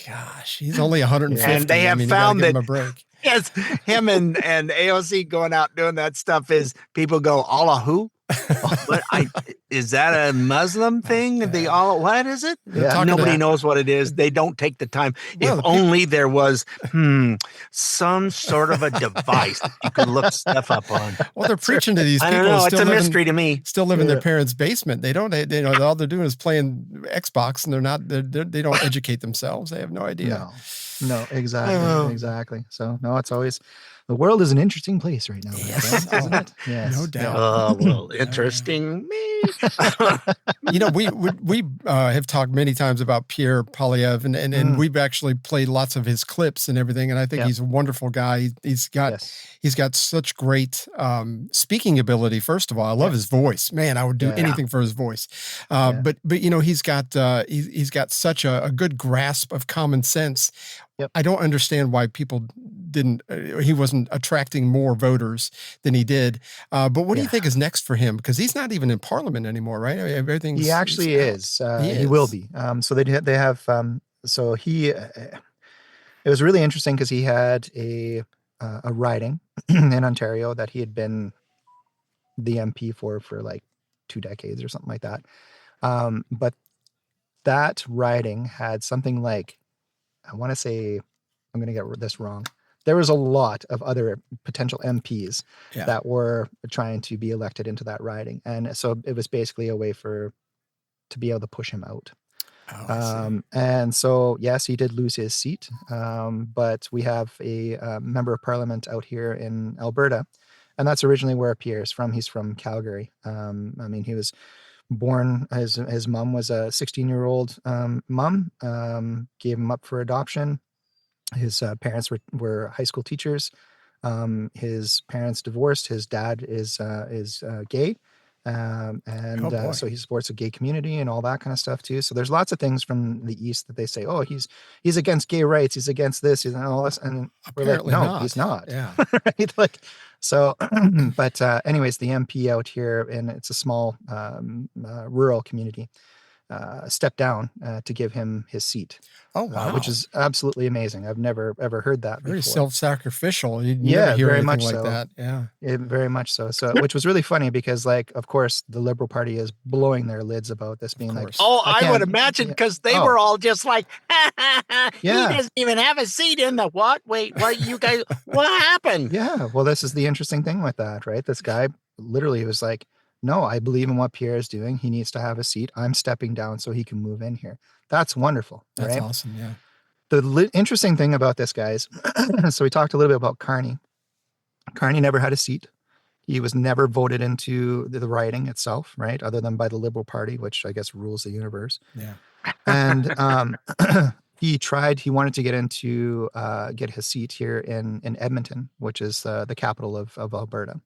gosh, he's only 150. And they have found that. Give him a break. Yes, him and AOC going out doing that stuff is people go, Allah who? Is that a Muslim thing? What is it? Nobody knows what it is. They don't take the time. If only there was some sort of a device that you could look stuff up on. Well, they're preaching to these people. I don't know. It's a mystery to me. Still live in their parents' basement. They don't. All they're doing is playing Xbox, and they don't educate themselves. They have no idea. No. No, exactly. So no, it's always, the world is an interesting place right now, Yes. isn't it? Yes. No doubt. Oh, well, interesting me. We have talked many times about Pierre Poilievre, and we've actually played lots of his clips and everything. And I think he's a wonderful guy. He's got such great speaking ability. First of all, I love his voice. Man, I would do anything for his voice. But he's got such a good grasp of common sense. Yep. I don't understand why people he wasn't attracting more voters than he did. But what do you think is next for him? Because he's not even in Parliament anymore, right? I mean, everything's. He actually is. He will be. So they have. So he. It was really interesting because he had a riding in Ontario that he had been the MP for like 2 decades or something like that. But that riding had something like, I want to say, I'm going to get this wrong. There was a lot of other potential MPs that were trying to be elected into that riding. And so it was basically a way to be able to push him out. And so, yes, he did lose his seat. But we have a member of parliament out here in Alberta, and that's originally where Pierre is from. He's from Calgary. I mean, he was born, his mom was a 16-year-old mom, gave him up for adoption. His parents were high school teachers. His parents divorced. His dad is gay. So he supports a gay community and all that kind of stuff too. So there's lots of things from the East that they say, oh, he's against gay rights. He's against this. He's all this. And apparently we're like, no, not. he's not. Yeah. Right. Like, so, but anyways, the MP out here, and it's a small rural community, stepped down to give him his seat. Oh, wow. Which is absolutely amazing. I've never ever heard that very before. Self-sacrificial. You never hear very anything much like so. that. Yeah. Very much so. So, which was really funny because, like, of course, the Liberal Party is blowing their lids about this, being like, oh, I would imagine, because they were all just like, he doesn't even have a seat in the what? Wait, what? You guys, what happened? Yeah. Well, this is the interesting thing with that, right? This guy literally was like, no, I believe in what Pierre is doing. He needs to have a seat. I'm stepping down so he can move in here. That's wonderful. That's right? awesome. Yeah. The interesting thing about this, guys, so we talked a little bit about Carney. Carney never had a seat. He was never voted into the riding itself, right? Other than by the Liberal Party, which I guess rules the universe. Yeah. And he wanted to get his seat here in Edmonton, which is the capital of Alberta.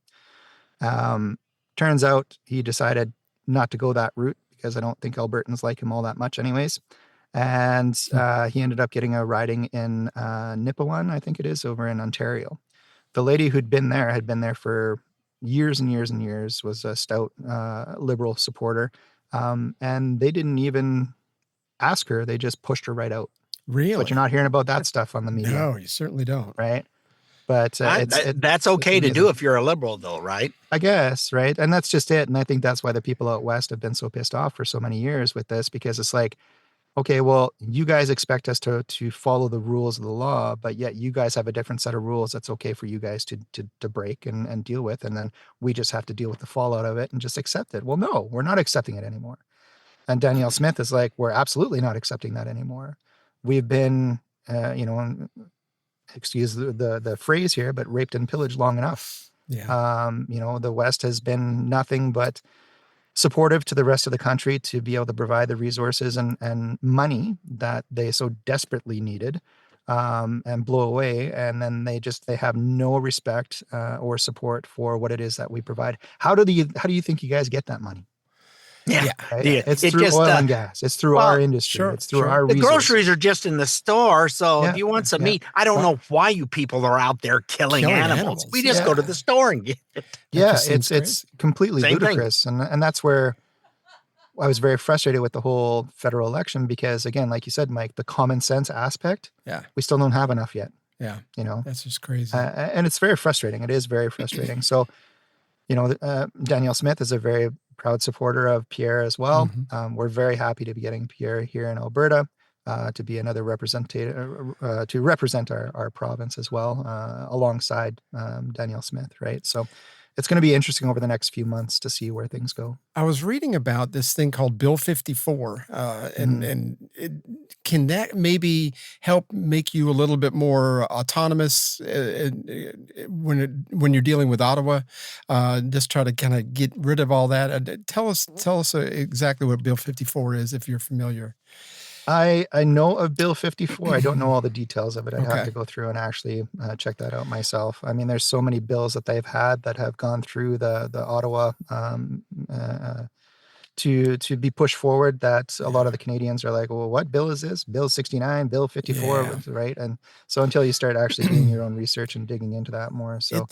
Turns out he decided not to go that route because I don't think Albertans like him all that much anyways. And he ended up getting a riding in Nipawin, I think it is, over in Ontario. The lady who'd been there had been there for years and years and years, was a stout Liberal supporter. And they didn't even ask her. They just pushed her right out. Really? But you're not hearing about that stuff on the media. No, you certainly don't. Right? But that's okay to do if you're a Liberal, though, right? I guess, right? And that's just it. And I think that's why the people out West have been so pissed off for so many years with this, because it's like, okay, well, you guys expect us to follow the rules of the law, but yet you guys have a different set of rules that's okay for you guys to break and deal with. And then we just have to deal with the fallout of it and just accept it. Well, no, we're not accepting it anymore. And Danielle Smith is like, we're absolutely not accepting that anymore. We've been, excuse the phrase here, but raped and pillaged long enough. Yeah. The West has been nothing but supportive to the rest of the country to be able to provide the resources and money that they so desperately needed, and blow away. And then they have no respect or support for what it is that we provide. How do you think you guys get that money? Yeah. Right? It's through oil and gas. It's through our industry. It's through our the resources. groceries are just in the store. So if you want some meat, I don't know why you people are out there killing animals. We just go to the store and get it. Yeah, it's completely ludicrous. And that's where I was very frustrated with the whole federal election, because again, like you said, Mike, the common sense aspect, we still don't have enough yet. Yeah. That's just crazy. And it's very frustrating. It is very frustrating. So, Danielle Smith is a very proud supporter of Pierre as well. Mm-hmm. We're very happy to be getting Pierre here in Alberta to be another representative, to represent our province as well, alongside Danielle Smith, right? So it's going to be interesting over the next few months to see where things go. I was reading about this thing called Bill 54, can that maybe help make you a little bit more autonomous when you're dealing with Ottawa? Just try to kind of get rid of all that. Tell us exactly what Bill 54 is, if you're familiar. I know of Bill 54. I don't know all the details of it. I'd have Okay. to go through and actually check that out myself. I mean, there's so many bills that they've had that have gone through the Ottawa to be pushed forward that a lot of the Canadians are like, well, what bill is this? Bill 69, Bill 54, Yeah. right? And so until you start actually doing your own research and digging into that more. So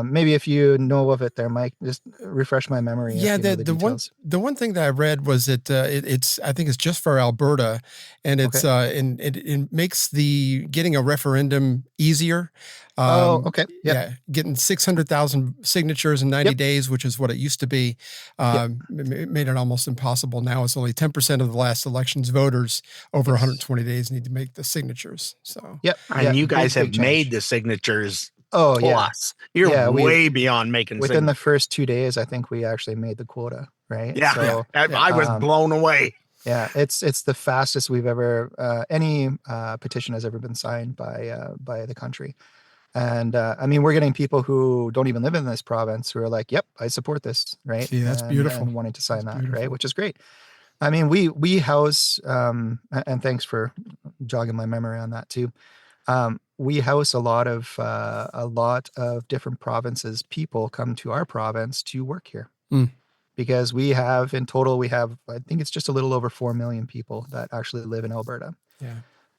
maybe if you know of it there, Mike, just refresh my memory. Yeah, if you know the details. the one thing that I read was that it's I think it's just for Alberta, and it's and it makes the getting a referendum easier. Okay. Yep. Yeah, getting 600,000 signatures in 90 days, which is what it used to be, made it almost impossible. Now it's only 10% of the last election's voters over 120 days need to make the signatures. So And you guys big have change. made the signatures. Oh, yeah. Plus. You're way beyond making within the signatures. first 2 days. I think we actually made the quota, right? Yeah, So, I was blown away. Yeah, it's the fastest we've ever any petition has ever been signed by the country. And I mean, we're getting people who don't even live in this province who are like, "Yep, I support this," right? See, that's beautiful. And wanting to sign that, right? Which is great. I mean, we house, and thanks for jogging my memory on that too. We house a lot of different provinces. People come to our province to work here because in total, I think it's just a little over 4 million people that actually live in Alberta. Yeah.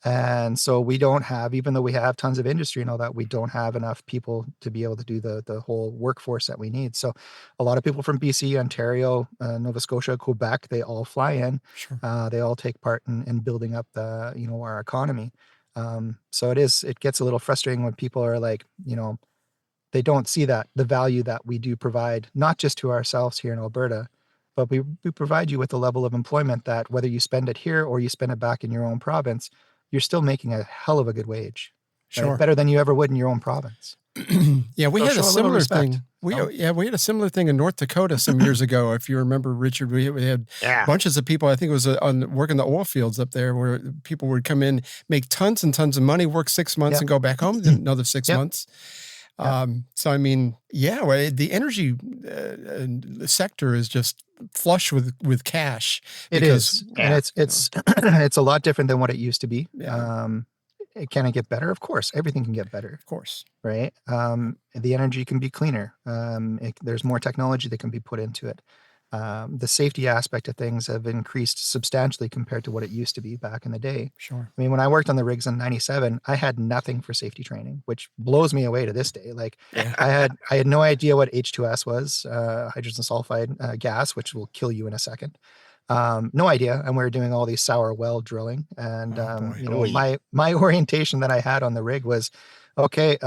And so we don't have, even though we have tons of industry and all that, we don't have enough people to be able to do the whole workforce that we need. So a lot of people from BC, Ontario, Nova Scotia, Quebec, they all fly in. Sure. They all take part in building up our economy. So it gets a little frustrating when people are like, they don't see the value that we do provide, not just to ourselves here in Alberta, but we provide you with a level of employment that whether you spend it here or you spend it back in your own province, you're still making a hell of a good wage. Sure. Right? Better than you ever would in your own province. Yeah, we So had show a a little similar respect. thing. We had a similar thing in North Dakota some years ago. If you remember, Richard, we had bunches of people. I think it was working the oil fields up there, where people would come in, make tons and tons of money, work 6 months, and go back home another 6 months. So I mean, the energy sector is just flush with cash. It is, and it's it's a lot different than what it used to be. Can it get better? Of course, everything can get better. Of course, right? The energy can be cleaner. There's more technology that can be put into it. The safety aspect of things have increased substantially compared to what it used to be back in the day. Sure. I mean, when I worked on the rigs in '97, I had nothing for safety training, which blows me away to this day. Like I had no idea what H2S was, hydrogen sulfide gas, which will kill you in a second. No idea. And we were doing all these sour well drilling. And, my orientation that I had on the rig was, okay,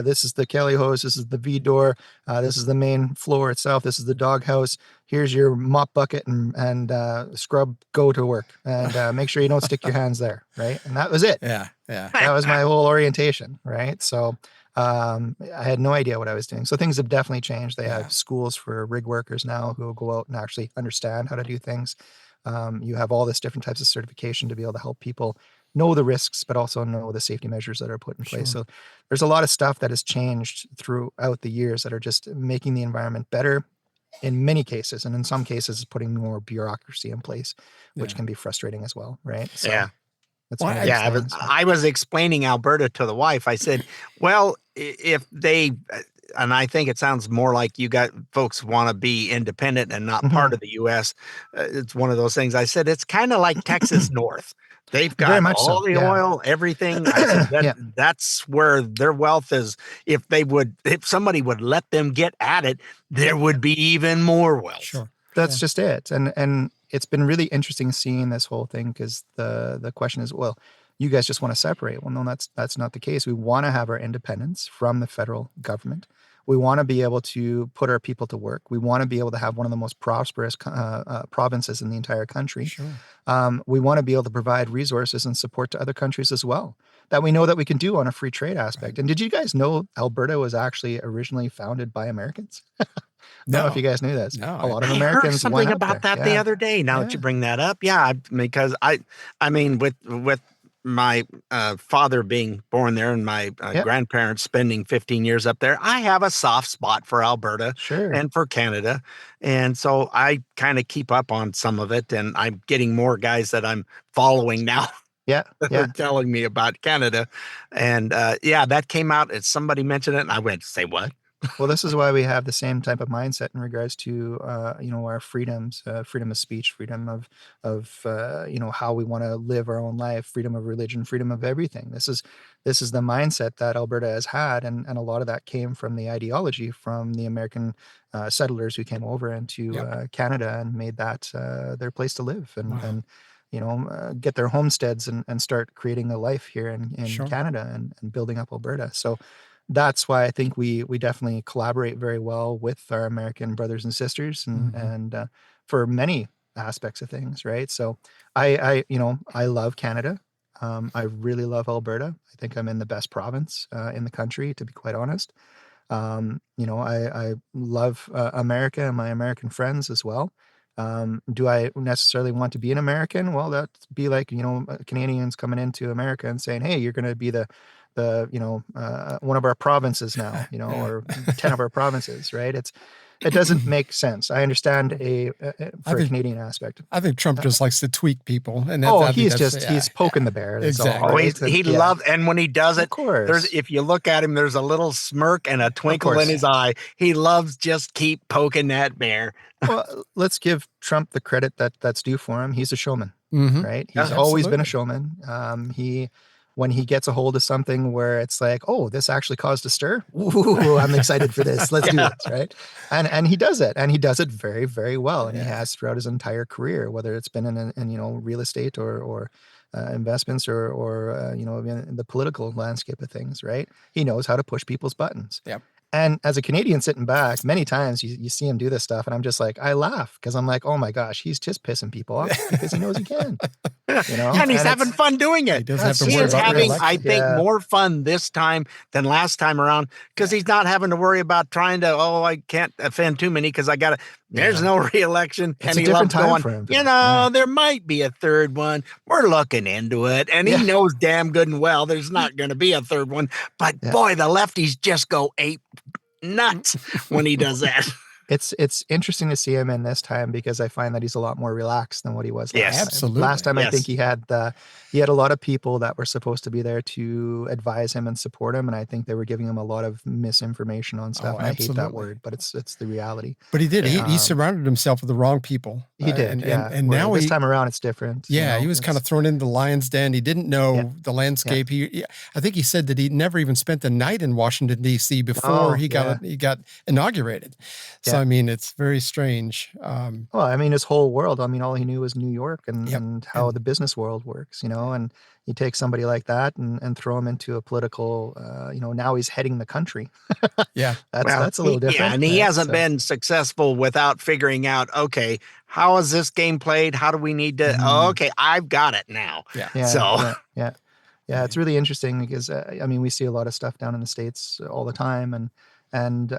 this is the Kelly hose. This is the V door. This is the main floor itself. This is the doghouse. Here's your mop bucket and scrub, go to work, and make sure you don't stick your hands there. Right. And that was it. Yeah. That was my whole orientation. Right. So, I had no idea what I was doing. So things have definitely changed. They have schools for rig workers now who will go out and actually understand how to do things. You have all this different types of certification to be able to help people know the risks, but also know the safety measures that are put in place. So there's a lot of stuff that has changed throughout the years that are just making the environment better in many cases. And in some cases, putting more bureaucracy in place, which can be frustrating as well. Right. So, that's I was explaining Alberta to the wife. I said, well, if they, and I think it sounds more like you got folks want to be independent and not part of the U.S. It's one of those things. I said, it's kind of like Texas North. They've got all the oil, everything. I said that's where their wealth is. If somebody would let them get at it, there would be even more wealth. Sure. That's just it. And it's been really interesting seeing this whole thing because the question is, well, you guys just want to separate. Well, no, that's not the case. We want to have our independence from the federal government. We want to be able to put our people to work. We want to be able to have one of the most prosperous provinces in the entire country. Sure. We want to be able to provide resources and support to other countries as well that we know that we can do on a free trade aspect. Right. And did you guys know Alberta was actually originally founded by Americans? I don't know if you guys knew this. No, A lot of I Americans heard went something up about there. that the other day. Now that you bring that up, because I mean, with my father being born there and my grandparents spending 15 years up there, I have a soft spot for Alberta and for Canada, and so I kind of keep up on some of it, and I'm getting more guys that I'm following now. Yeah, They're telling me about Canada, and that came out. And somebody mentioned it, and I went, "Say what?" Well, this is why we have the same type of mindset in regards to, our freedoms, freedom of speech, freedom of how we want to live our own life, freedom of religion, freedom of everything. This is the mindset that Alberta has had, and a lot of that came from the ideology from the American settlers who came over into Canada and made that their place to live and get their homesteads and start creating a life here in Canada and building up Alberta. So that's why I think we definitely collaborate very well with our American brothers and sisters and for many aspects of things, right? So I love Canada. I really love Alberta. I think I'm in the best province in the country, to be quite honest. I love America and my American friends as well. Do I necessarily want to be an American? Well, that'd be like, Canadians coming into America and saying, hey, you're going to be the one of our provinces now, or 10 of our provinces, right? It doesn't make sense. I understand a Canadian aspect. I think Trump just likes to tweak people, and he's poking the bear. Exactly. All, right? He loves, and when he does it, of course. if you look at him, there's a little smirk and a twinkle in his eye. He loves just keep poking that bear. Well, let's give Trump the credit that's due for him. He's a showman, right? He's Yeah, always been a showman. When he gets a hold of something where it's like, oh, this actually caused a stir. Ooh, I'm excited for this. Let's do this, right? And he does it, and he does it very, very well. And he has throughout his entire career, whether it's been in real estate or investments or in the political landscape of things, right? He knows how to push people's buttons. Yep. And as a Canadian sitting back, many times you see him do this stuff, and I'm just like, I laugh because I'm like, oh my gosh, he's just pissing people off because he knows he can. And he's having fun doing it. He doesn't have to He worry is about having, re-election. I think, more fun this time than last time around because he's not having to worry about trying to, I can't offend too many because I got to, there's no re-election. It's and a he different loves time going, for him. there might be a third one. We're looking into it. And he knows damn good and well there's not going to be a third one. But boy, the lefties just go ape nuts when he does that. It's interesting to see him in this time because I find that he's a lot more relaxed than what he was last time. Absolutely. Last time I think he had a lot of people that were supposed to be there to advise him and support him, and I think they were giving him a lot of misinformation on stuff. And I hate that word, but it's the reality. But he did. He surrounded himself with the wrong people. He did. And now this time around it's different. Yeah, he was kind of thrown into the lion's den. He didn't know the landscape. I think he said that he never even spent the night in Washington D.C. before he got inaugurated. So I mean, it's very strange. Well, I mean, his whole world. I mean, all he knew was New York and how the business world works. And you take somebody like that and throw him into a political. Now he's heading the country. That's a little different. Yeah, and he hasn't been successful without figuring out. Okay, how is this game played? How do we need to? Okay, I've got it now. Yeah, it's really interesting because we see a lot of stuff down in the States all the time, and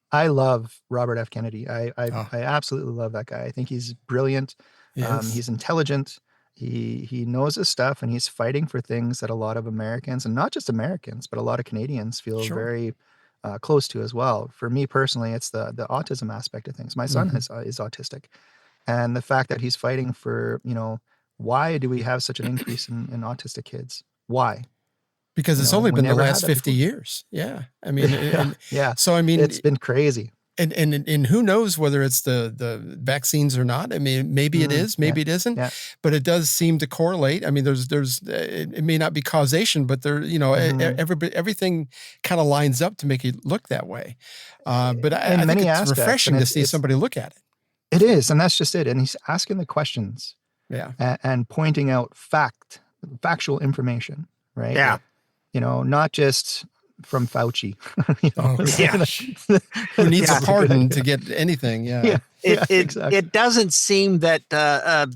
I love Robert F. Kennedy. I absolutely love that guy. I think he's brilliant. Yes. He's intelligent. He knows his stuff, and he's fighting for things that a lot of Americans, and not just Americans, but a lot of Canadians feel very close to as well. For me personally, it's the autism aspect of things. My son is autistic, and the fact that he's fighting for, why do we have such an increase in autistic kids? Why? Because it's only been the last 50 years. Yeah. I mean, so I mean, it's been crazy. And who knows whether it's the vaccines or not. I mean, maybe it is, maybe it isn't, but it does seem to correlate. I mean, there's it may not be causation, but everything kind of lines up to make it look that way. But I think it's refreshing to see somebody look at it. It is. And that's just it. And he's asking the questions and pointing out factual information, right? Yeah. Not just from Fauci. Who needs a pardon to get anything? Yeah. It doesn't seem that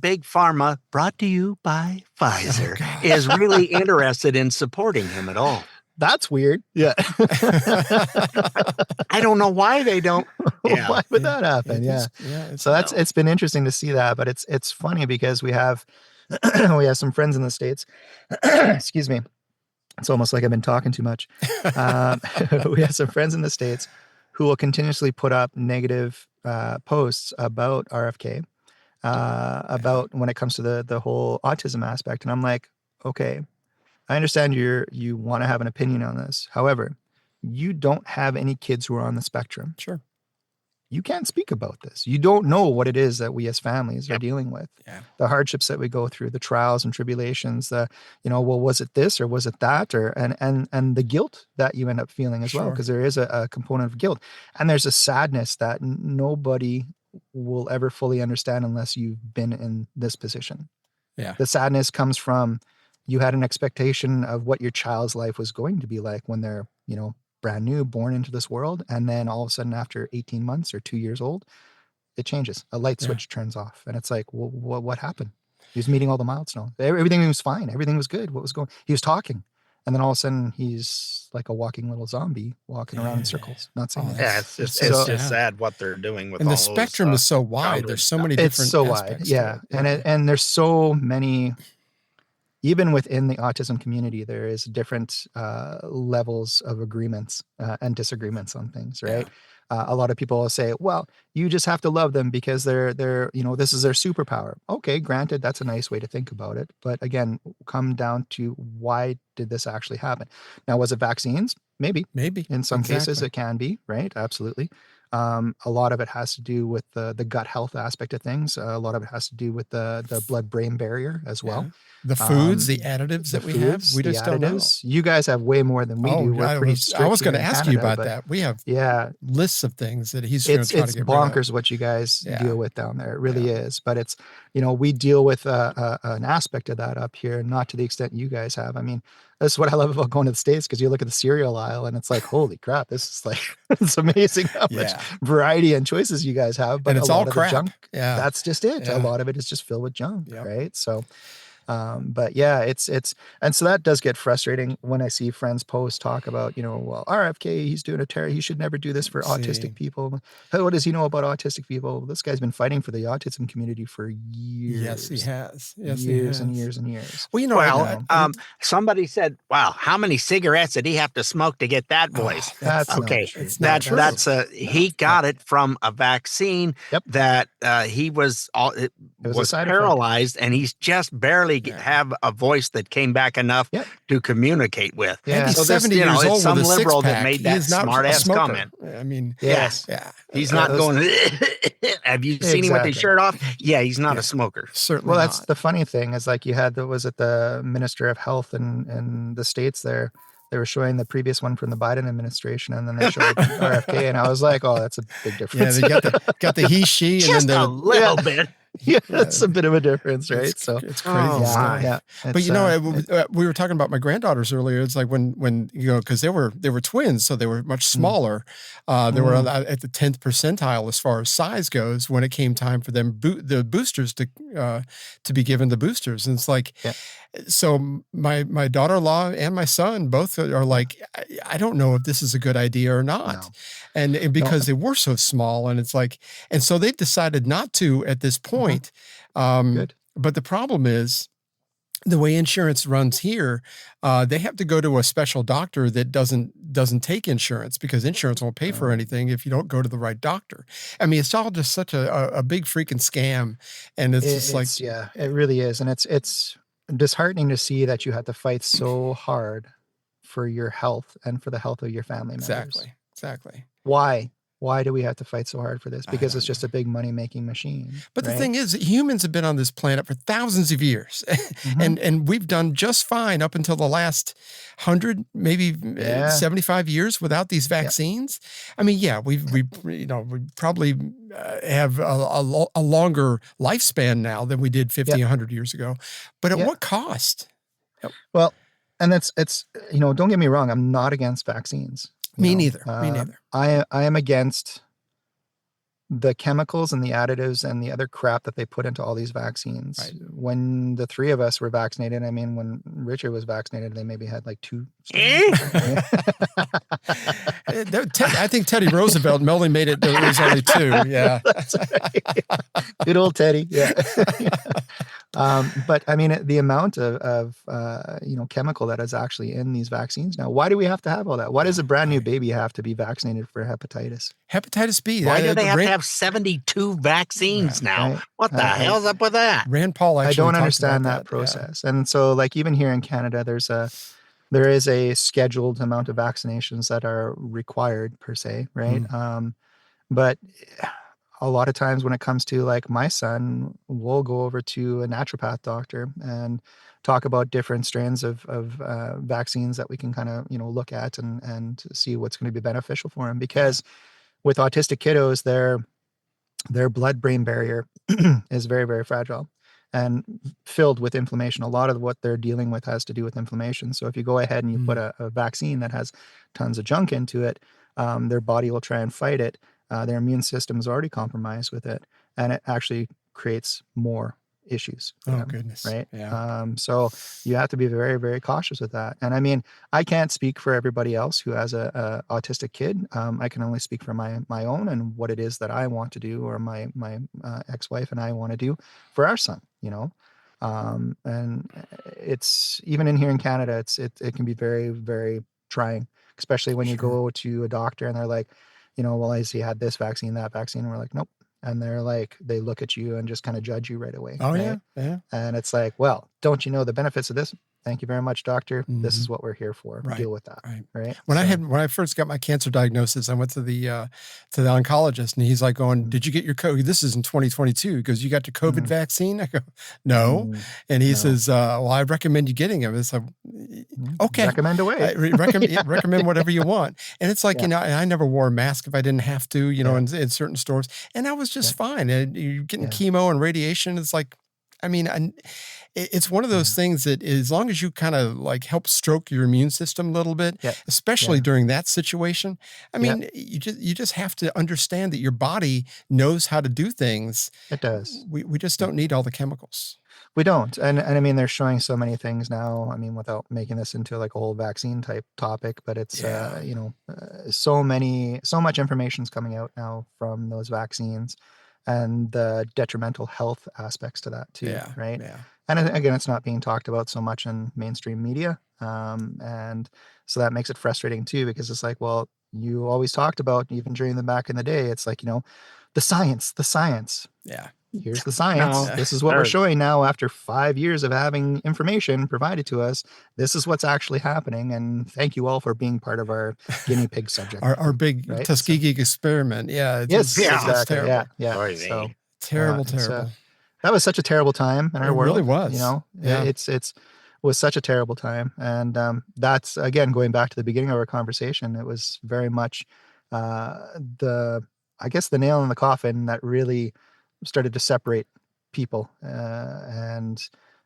Big Pharma, brought to you by Pfizer, is really interested in supporting him at all. That's weird. Yeah. I don't know why they don't. Yeah. Why would that happen? Yeah. So it's been interesting to see that, but it's funny because we have some friends in the States. Excuse me. It's almost like I've been talking too much. We have some friends in the States who will continuously put up negative posts about RFK, about when it comes to the whole autism aspect. And I'm like, okay, I understand you want to have an opinion on this. However, you don't have any kids who are on the spectrum. Sure. You can't speak about this. You don't know what it is that we as families are dealing with. Yeah. The hardships that we go through, the trials and tribulations, was it this or was it that? And the guilt that you end up feeling as well, because there is a component of guilt. And there's a sadness that nobody will ever fully understand unless you've been in this position. Yeah. The sadness comes from you had an expectation of what your child's life was going to be like when they're, brand new, born into this world. And then all of a sudden after 18 months or 2 years old, it changes. A light switch turns off. And it's like, what happened? He was meeting all the milestones. Everything was fine. Everything was good. He was talking. And then all of a sudden he's like a walking little zombie walking around in circles. Not saying it's just sad what they're doing with and all the spectrum is so wide. There's so many different aspects. Yeah. And there's so many. Even within the autism community, there is different levels of agreements and disagreements on things, right? Yeah. A lot of people will say, well, you just have to love them because they're this is their superpower. Okay, granted, that's a nice way to think about it. But again, come down to why did this actually happen? Now, was it vaccines? Maybe. In some cases it can be, right? Absolutely. A lot of it has to do with the gut health aspect of things. A lot of it has to do with the blood-brain barrier as well. Yeah. The foods, the additives that we have, we just don't know. You guys have way more than we do. We're pretty strict. I was going to ask you about but that. We have lists of things that he's trying to get rid of. It's bonkers what you guys deal with down there. It really is. But it's, we deal with an aspect of that up here, not to the extent you guys have. I mean, that's what I love about going to the States, because you look at the cereal aisle and it's like, holy crap, this is like, it's amazing how much variety and choices you guys have. But and it's a lot all of crap. The junk, yeah. That's just it. Yeah. A lot of it is just filled with junk, right? So, but yeah, it's, and so that does get frustrating when I see friends post talk about, well, RFK, he's doing he should never do this for autistic people. What does he know about autistic people? This guy's been fighting for the autism community for years. Yes, he has. Years and years and years. Well, somebody said, wow, how many cigarettes did he have to smoke to get that voice? That's okay. Not true. He got it from a vaccine that he was paralyzed, and he's just barely have a voice that came back enough to communicate with. Yeah. He's so 70 years old it's some with a liberal six-pack. that made that smart ass comment. I mean, yes. Yeah. He's not going, have you seen him with his shirt off? Yeah, he's not a smoker. Certainly. Well, that's the funny thing is like you had, the Minister of Health in the States there. They were showing the previous one from the Biden administration, and then they showed RFK, and I was like, "Oh, that's a big difference." Yeah, they got the he, she, and just then a little bit. Yeah, that's a bit of a difference, right? It's crazy. Yeah. But we were talking about my granddaughters earlier. It's like when because they were twins, so they were much smaller. They were at the 10th percentile as far as size goes when it came time for them the boosters to be given the boosters, and it's like. Yeah. So my daughter-in-law and my son both are like, I don't know if this is a good idea or not. No. And because they were so small, and it's like, and so they've decided not to at this point. Good. But the problem is the way insurance runs here, they have to go to a special doctor that doesn't take insurance, because insurance won't pay for anything if you don't go to the right doctor. I mean, it's all just such a big freaking scam. And it's like, yeah, it really is. And it's disheartening to see that you have to fight so hard for your health and for the health of your family members. Exactly. Why do we have to fight so hard for this? Because it's just a big money-making machine. But the thing is, humans have been on this planet for thousands of years, and we've done just fine up until the last 100, maybe 75 years without these vaccines. Yeah. I mean, we probably have a longer lifespan now than we did 50, 100 years ago. But at what cost? Well, And it's, don't get me wrong. I'm not against vaccines. Me neither. I am against the chemicals and the additives and the other crap that they put into all these vaccines. Right. When the three of us were vaccinated, I mean, when Richard was vaccinated, they maybe had like 2. I think Teddy Roosevelt only made it. There was only 2. Yeah. That's right. Good old Teddy. Yeah. But I mean, the amount of chemical that is actually in these vaccines now. Why do we have to have all that? Why does a brand new baby have to be vaccinated for hepatitis? Hepatitis B. Why do they have to have 72 vaccines now? Right. What the hell's up with that? Rand Paul actually I don't understand that process. Yeah. And so, like, even here in Canada, there is a scheduled amount of vaccinations that are required per se, right? But a lot of times when it comes to like my son, we'll go over to a naturopath doctor and talk about different strands of vaccines that we can kind of, look at and see what's going to be beneficial for him. Because with autistic kiddos, their blood-brain barrier is very, very fragile and filled with inflammation. A lot of what they're dealing with has to do with inflammation. So if you go ahead and you put a vaccine that has tons of junk into it, their body will try and fight it. Their immune system is already compromised with it, and it actually creates more issues. Goodness. Right. Yeah. So you have to be very, very cautious with that. And I mean, I can't speak for everybody else who has a autistic kid. I can only speak for my own and what it is that I want to do, or my ex-wife and I want to do for our son, and it's even in here in Canada, it can be very, very trying, especially when you go to a doctor and they're like, well, has he had this vaccine, that vaccine? And we're like, nope. And they're like, they look at you and just kind of judge you right away. Oh, right? Yeah. And it's like, well, don't you know the benefits of this? Thank you very much, doctor. This is what we're here for. Right. Deal with that. Right. When I first got my cancer diagnosis, I went to the oncologist, and he's like going, "Did you get your COVID?" This is in 2022. He goes, "You got your COVID vaccine?" I go, "No." And he says, "Well, I recommend you getting it." It's like, okay. Recommend away. Recommend whatever you want. And it's like, I never wore a mask if I didn't have to, in certain stores. And I was just fine. And you're getting chemo and radiation. It's like, it's one of those things that as long as you kind of like help stroke your immune system a little bit, especially during that situation, you just have to understand that your body knows how to do things. It does. We just don't need all the chemicals. We don't. And I mean, they're showing so many things now, without making this into like a whole vaccine type topic, but it's, so much information's coming out now from those vaccines, and the detrimental health aspects to that too. Right. Yeah. And again, it's not being talked about so much in mainstream media. And so that makes it frustrating too, because it's like, well, you always talked about, even during back in the day, it's like, the science. Yeah. Here's the science. No. This is what we're showing now after 5 years of having information provided to us. This is what's actually happening. And thank you all for being part of our guinea pig subject. Our big Tuskegee experiment. Yeah. Exactly. Terrible. Yeah. So terrible. That was such a terrible time in our world. It really was. It was such a terrible time. And that's, again, going back to the beginning of our conversation, it was very much the nail in the coffin that really started to separate people. And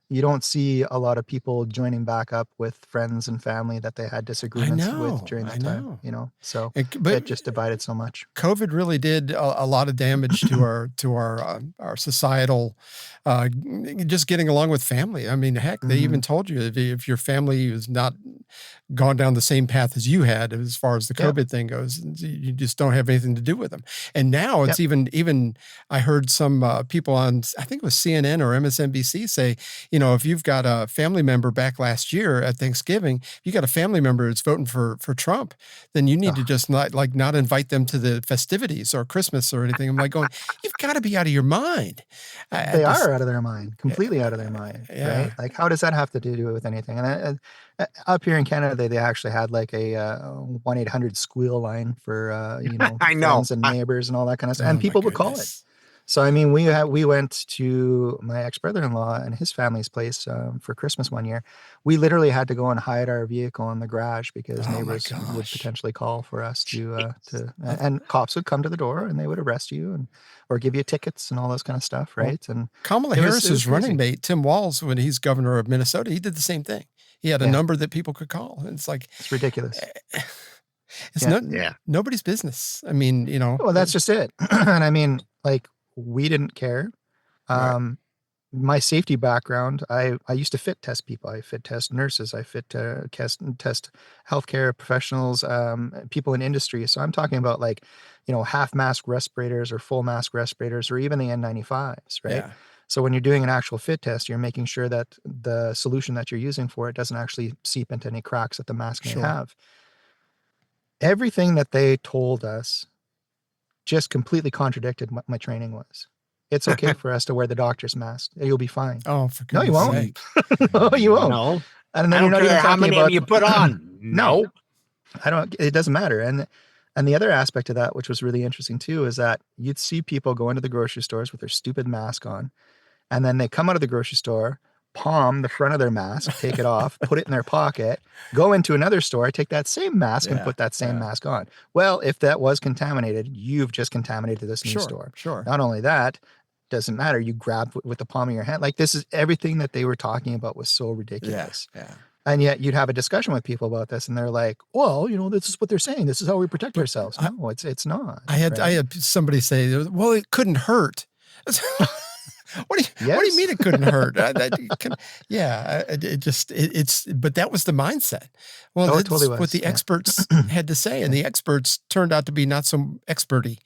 you don't see a lot of people joining back up with friends and family that they had disagreements with during that time, so it just divided so much. COVID really did a lot of damage to our societal, just getting along with family. I mean, heck, they even told you if your family is not gone down the same path as you had, as far as the COVID thing goes, you just don't have anything to do with them. And now it's even I heard some people on, I think it was CNN or MSNBC say, if you've got a family member back last year at Thanksgiving, you got a family member that's voting for Trump, then you need to just not invite them to the festivities or Christmas or anything. I'm like going, you've got to be out of your mind. They are out of their mind, completely out of their mind, right? Like, how does that have to do with anything? And up here in Canada, they actually had like a 1-800 squeal line for friends and neighbors and all that kind of stuff, and people would call it. So I mean, we went to my ex-brother-in-law and his family's place for Christmas one year. We literally had to go and hide our vehicle in the garage because neighbors would potentially call for us and cops would come to the door and they would arrest you or give you tickets and all those kind of stuff, right? And Kamala Harris's running mate, Tim Walz, when he's governor of Minnesota, he did the same thing. He had a number that people could call. And it's like, it's ridiculous. It's nobody's business. I mean, Well, that's just it. And I mean, like, we didn't care. My safety background, I used to fit test people. I fit test nurses. I fit test healthcare professionals, people in industry. So I'm talking about like, half mask respirators or full mask respirators, or even the N95s, right? Yeah. So when you're doing an actual fit test, you're making sure that the solution that you're using for it doesn't actually seep into any cracks that the mask may have. Everything that they told us just completely contradicted what my training was. It's okay for us to wear the doctor's mask. You'll be fine. Oh, for no, you goodness won't. sake. No, you won't. No. And then I you're don't not care even how talking many about of you put on. No. It doesn't matter. And the other aspect of that, which was really interesting too, is that you'd see people go into the grocery stores with their stupid mask on, and then they come out of the grocery store, palm the front of their mask, take it off, put it in their pocket, go into another store, take that same mask and put that same mask on. Well, if that was contaminated, you've just contaminated this new store. Sure. Not only that, doesn't matter. You grab with the palm of your hand. Like, this is everything that they were talking about was so ridiculous. Yeah. And yet you'd have a discussion with people about this and they're like, well, this is what they're saying. This is how we protect ourselves. No, it's not. I had somebody say, well, it couldn't hurt. What do you mean it couldn't hurt? But that was the mindset. Well, that's totally was. What the experts had to say, and the experts turned out to be not so experty.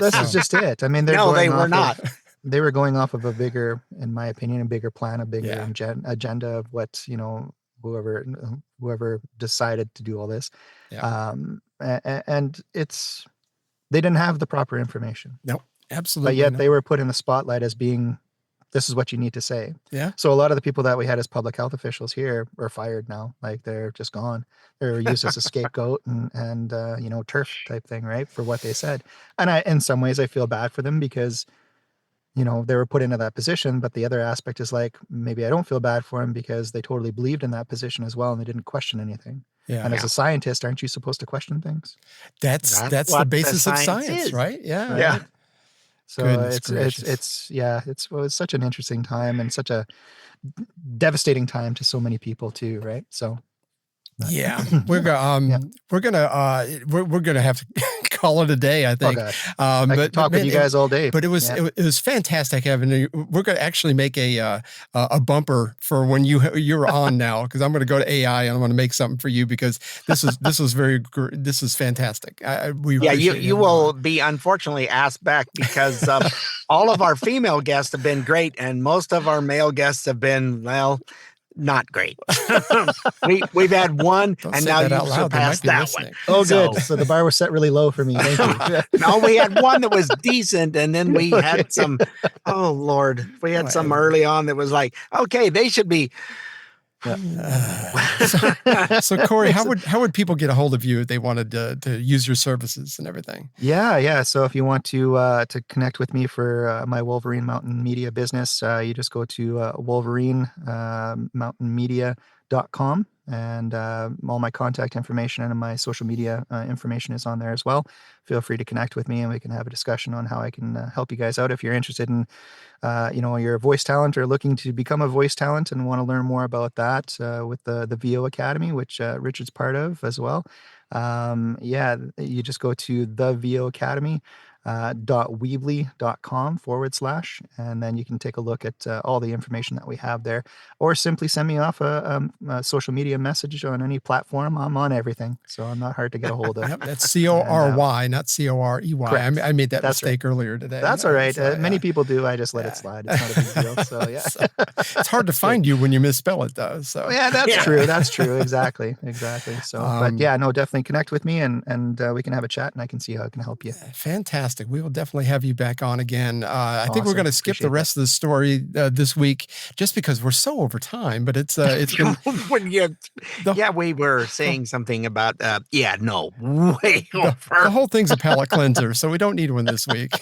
This is just it. I mean, they were not. They were going off of a bigger, in my opinion, a bigger plan, a bigger agenda of what, whoever decided to do all this. Yeah. And they didn't have the proper information. Nope. Absolutely. But yet they were put in the spotlight as being, this is what you need to say. Yeah. So a lot of the people that we had as public health officials here are fired now. Like, they're just gone. They're used as a scapegoat and turf type thing, right? For what they said. And in some ways I feel bad for them because, they were put into that position. But the other aspect is like, maybe I don't feel bad for them because they totally believed in that position as well. And they didn't question anything. Yeah. And as a scientist, aren't you supposed to question things? That's the basis of science, right? Yeah. Yeah. Right. So it was such an interesting time and such a devastating time to so many people too, right? So yeah, we're gonna have to call it a day, I think. I could talk with you guys all day. But it was fantastic having you. We're gonna actually make a bumper for when you're on now, because I'm gonna go to AI and I'm gonna make something for you, because this is fantastic. You will be unfortunately asked back because all of our female guests have been great and most of our male guests have been, well, not great. We've had one, and now you've surpassed that one. Oh, good. So the bar was set really low for me. Thank you. No, we had one that was decent, and then we had some. Oh Lord, we had some early on that was like, okay, they should be. So Cory, how would people get a hold of you if they wanted to use your services and everything? Yeah. So if you want to connect with me for my Wolverine Mountain Media business, you just go to wolverinemountainmedia.com, and all my contact information and my social media information is on there as well. Feel free to connect with me and we can have a discussion on how I can help you guys out if you're interested in you're a voice talent or looking to become a voice talent and want to learn more about that with the VO Academy, which Richard's part of as well. You just go to the VO Academy. .weebly.com/ and then you can take a look at all the information that we have there, or simply send me off a social media message on any platform. I'm on everything, so I'm not hard to get a hold of. Yep, that's CORY, not COREY. I made that mistake earlier today. That's all right. Many people do. I just let it slide. It's not a big deal. So yeah, it's hard to find you when you misspell it, though. So yeah, that's true. That's true. Exactly. So, but yeah, no, definitely connect with me and we can have a chat and I can see how I can help you. Fantastic. We will definitely have you back on again. I think we're going to skip the rest of the story this week just because we're so over time, but it's been we were saying something about way over. The whole thing's a palate cleanser, so we don't need one this week.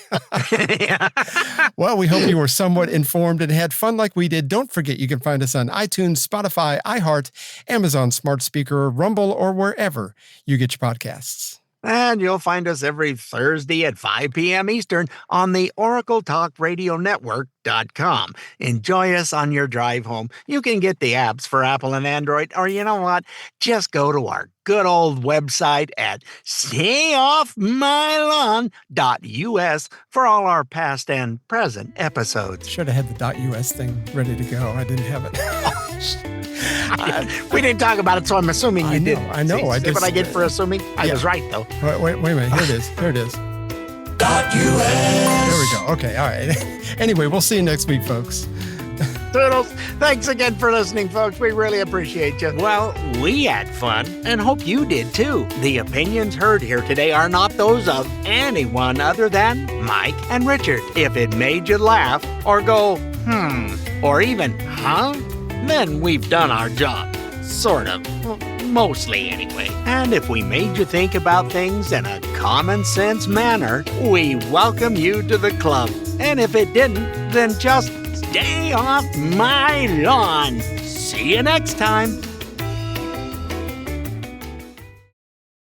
Well, we hope you were somewhat informed and had fun like we did. Don't forget you can find us on iTunes, Spotify, iHeart, Amazon Smart Speaker, Rumble, or wherever you get your podcasts. And you'll find us every Thursday at 5 p.m. Eastern on the OracleTalkRadioNetwork.com. Enjoy us on your drive home. You can get the apps for Apple and Android, or you know what? Just go to our good old website at stayoffmylawn.us for all our past and present episodes. Should have had the .us thing ready to go. I didn't have it. We didn't talk about it, so I'm assuming you did. I know. See what I get for assuming? I was right, though. Wait a minute. Here it is. Here it is. .us. There we go. Okay, all right. Anyway, we'll see you next week, folks. Toodles. Thanks again for listening, folks. We really appreciate you. Well, we had fun and hope you did too. The opinions heard here today are not those of anyone other than Mike and Richard. If it made you laugh or go, or even, then we've done our job. Sort of. Mostly, anyway. And if we made you think about things in a common sense manner, we welcome you to the club. And if it didn't, then just stay off my lawn. See you next time.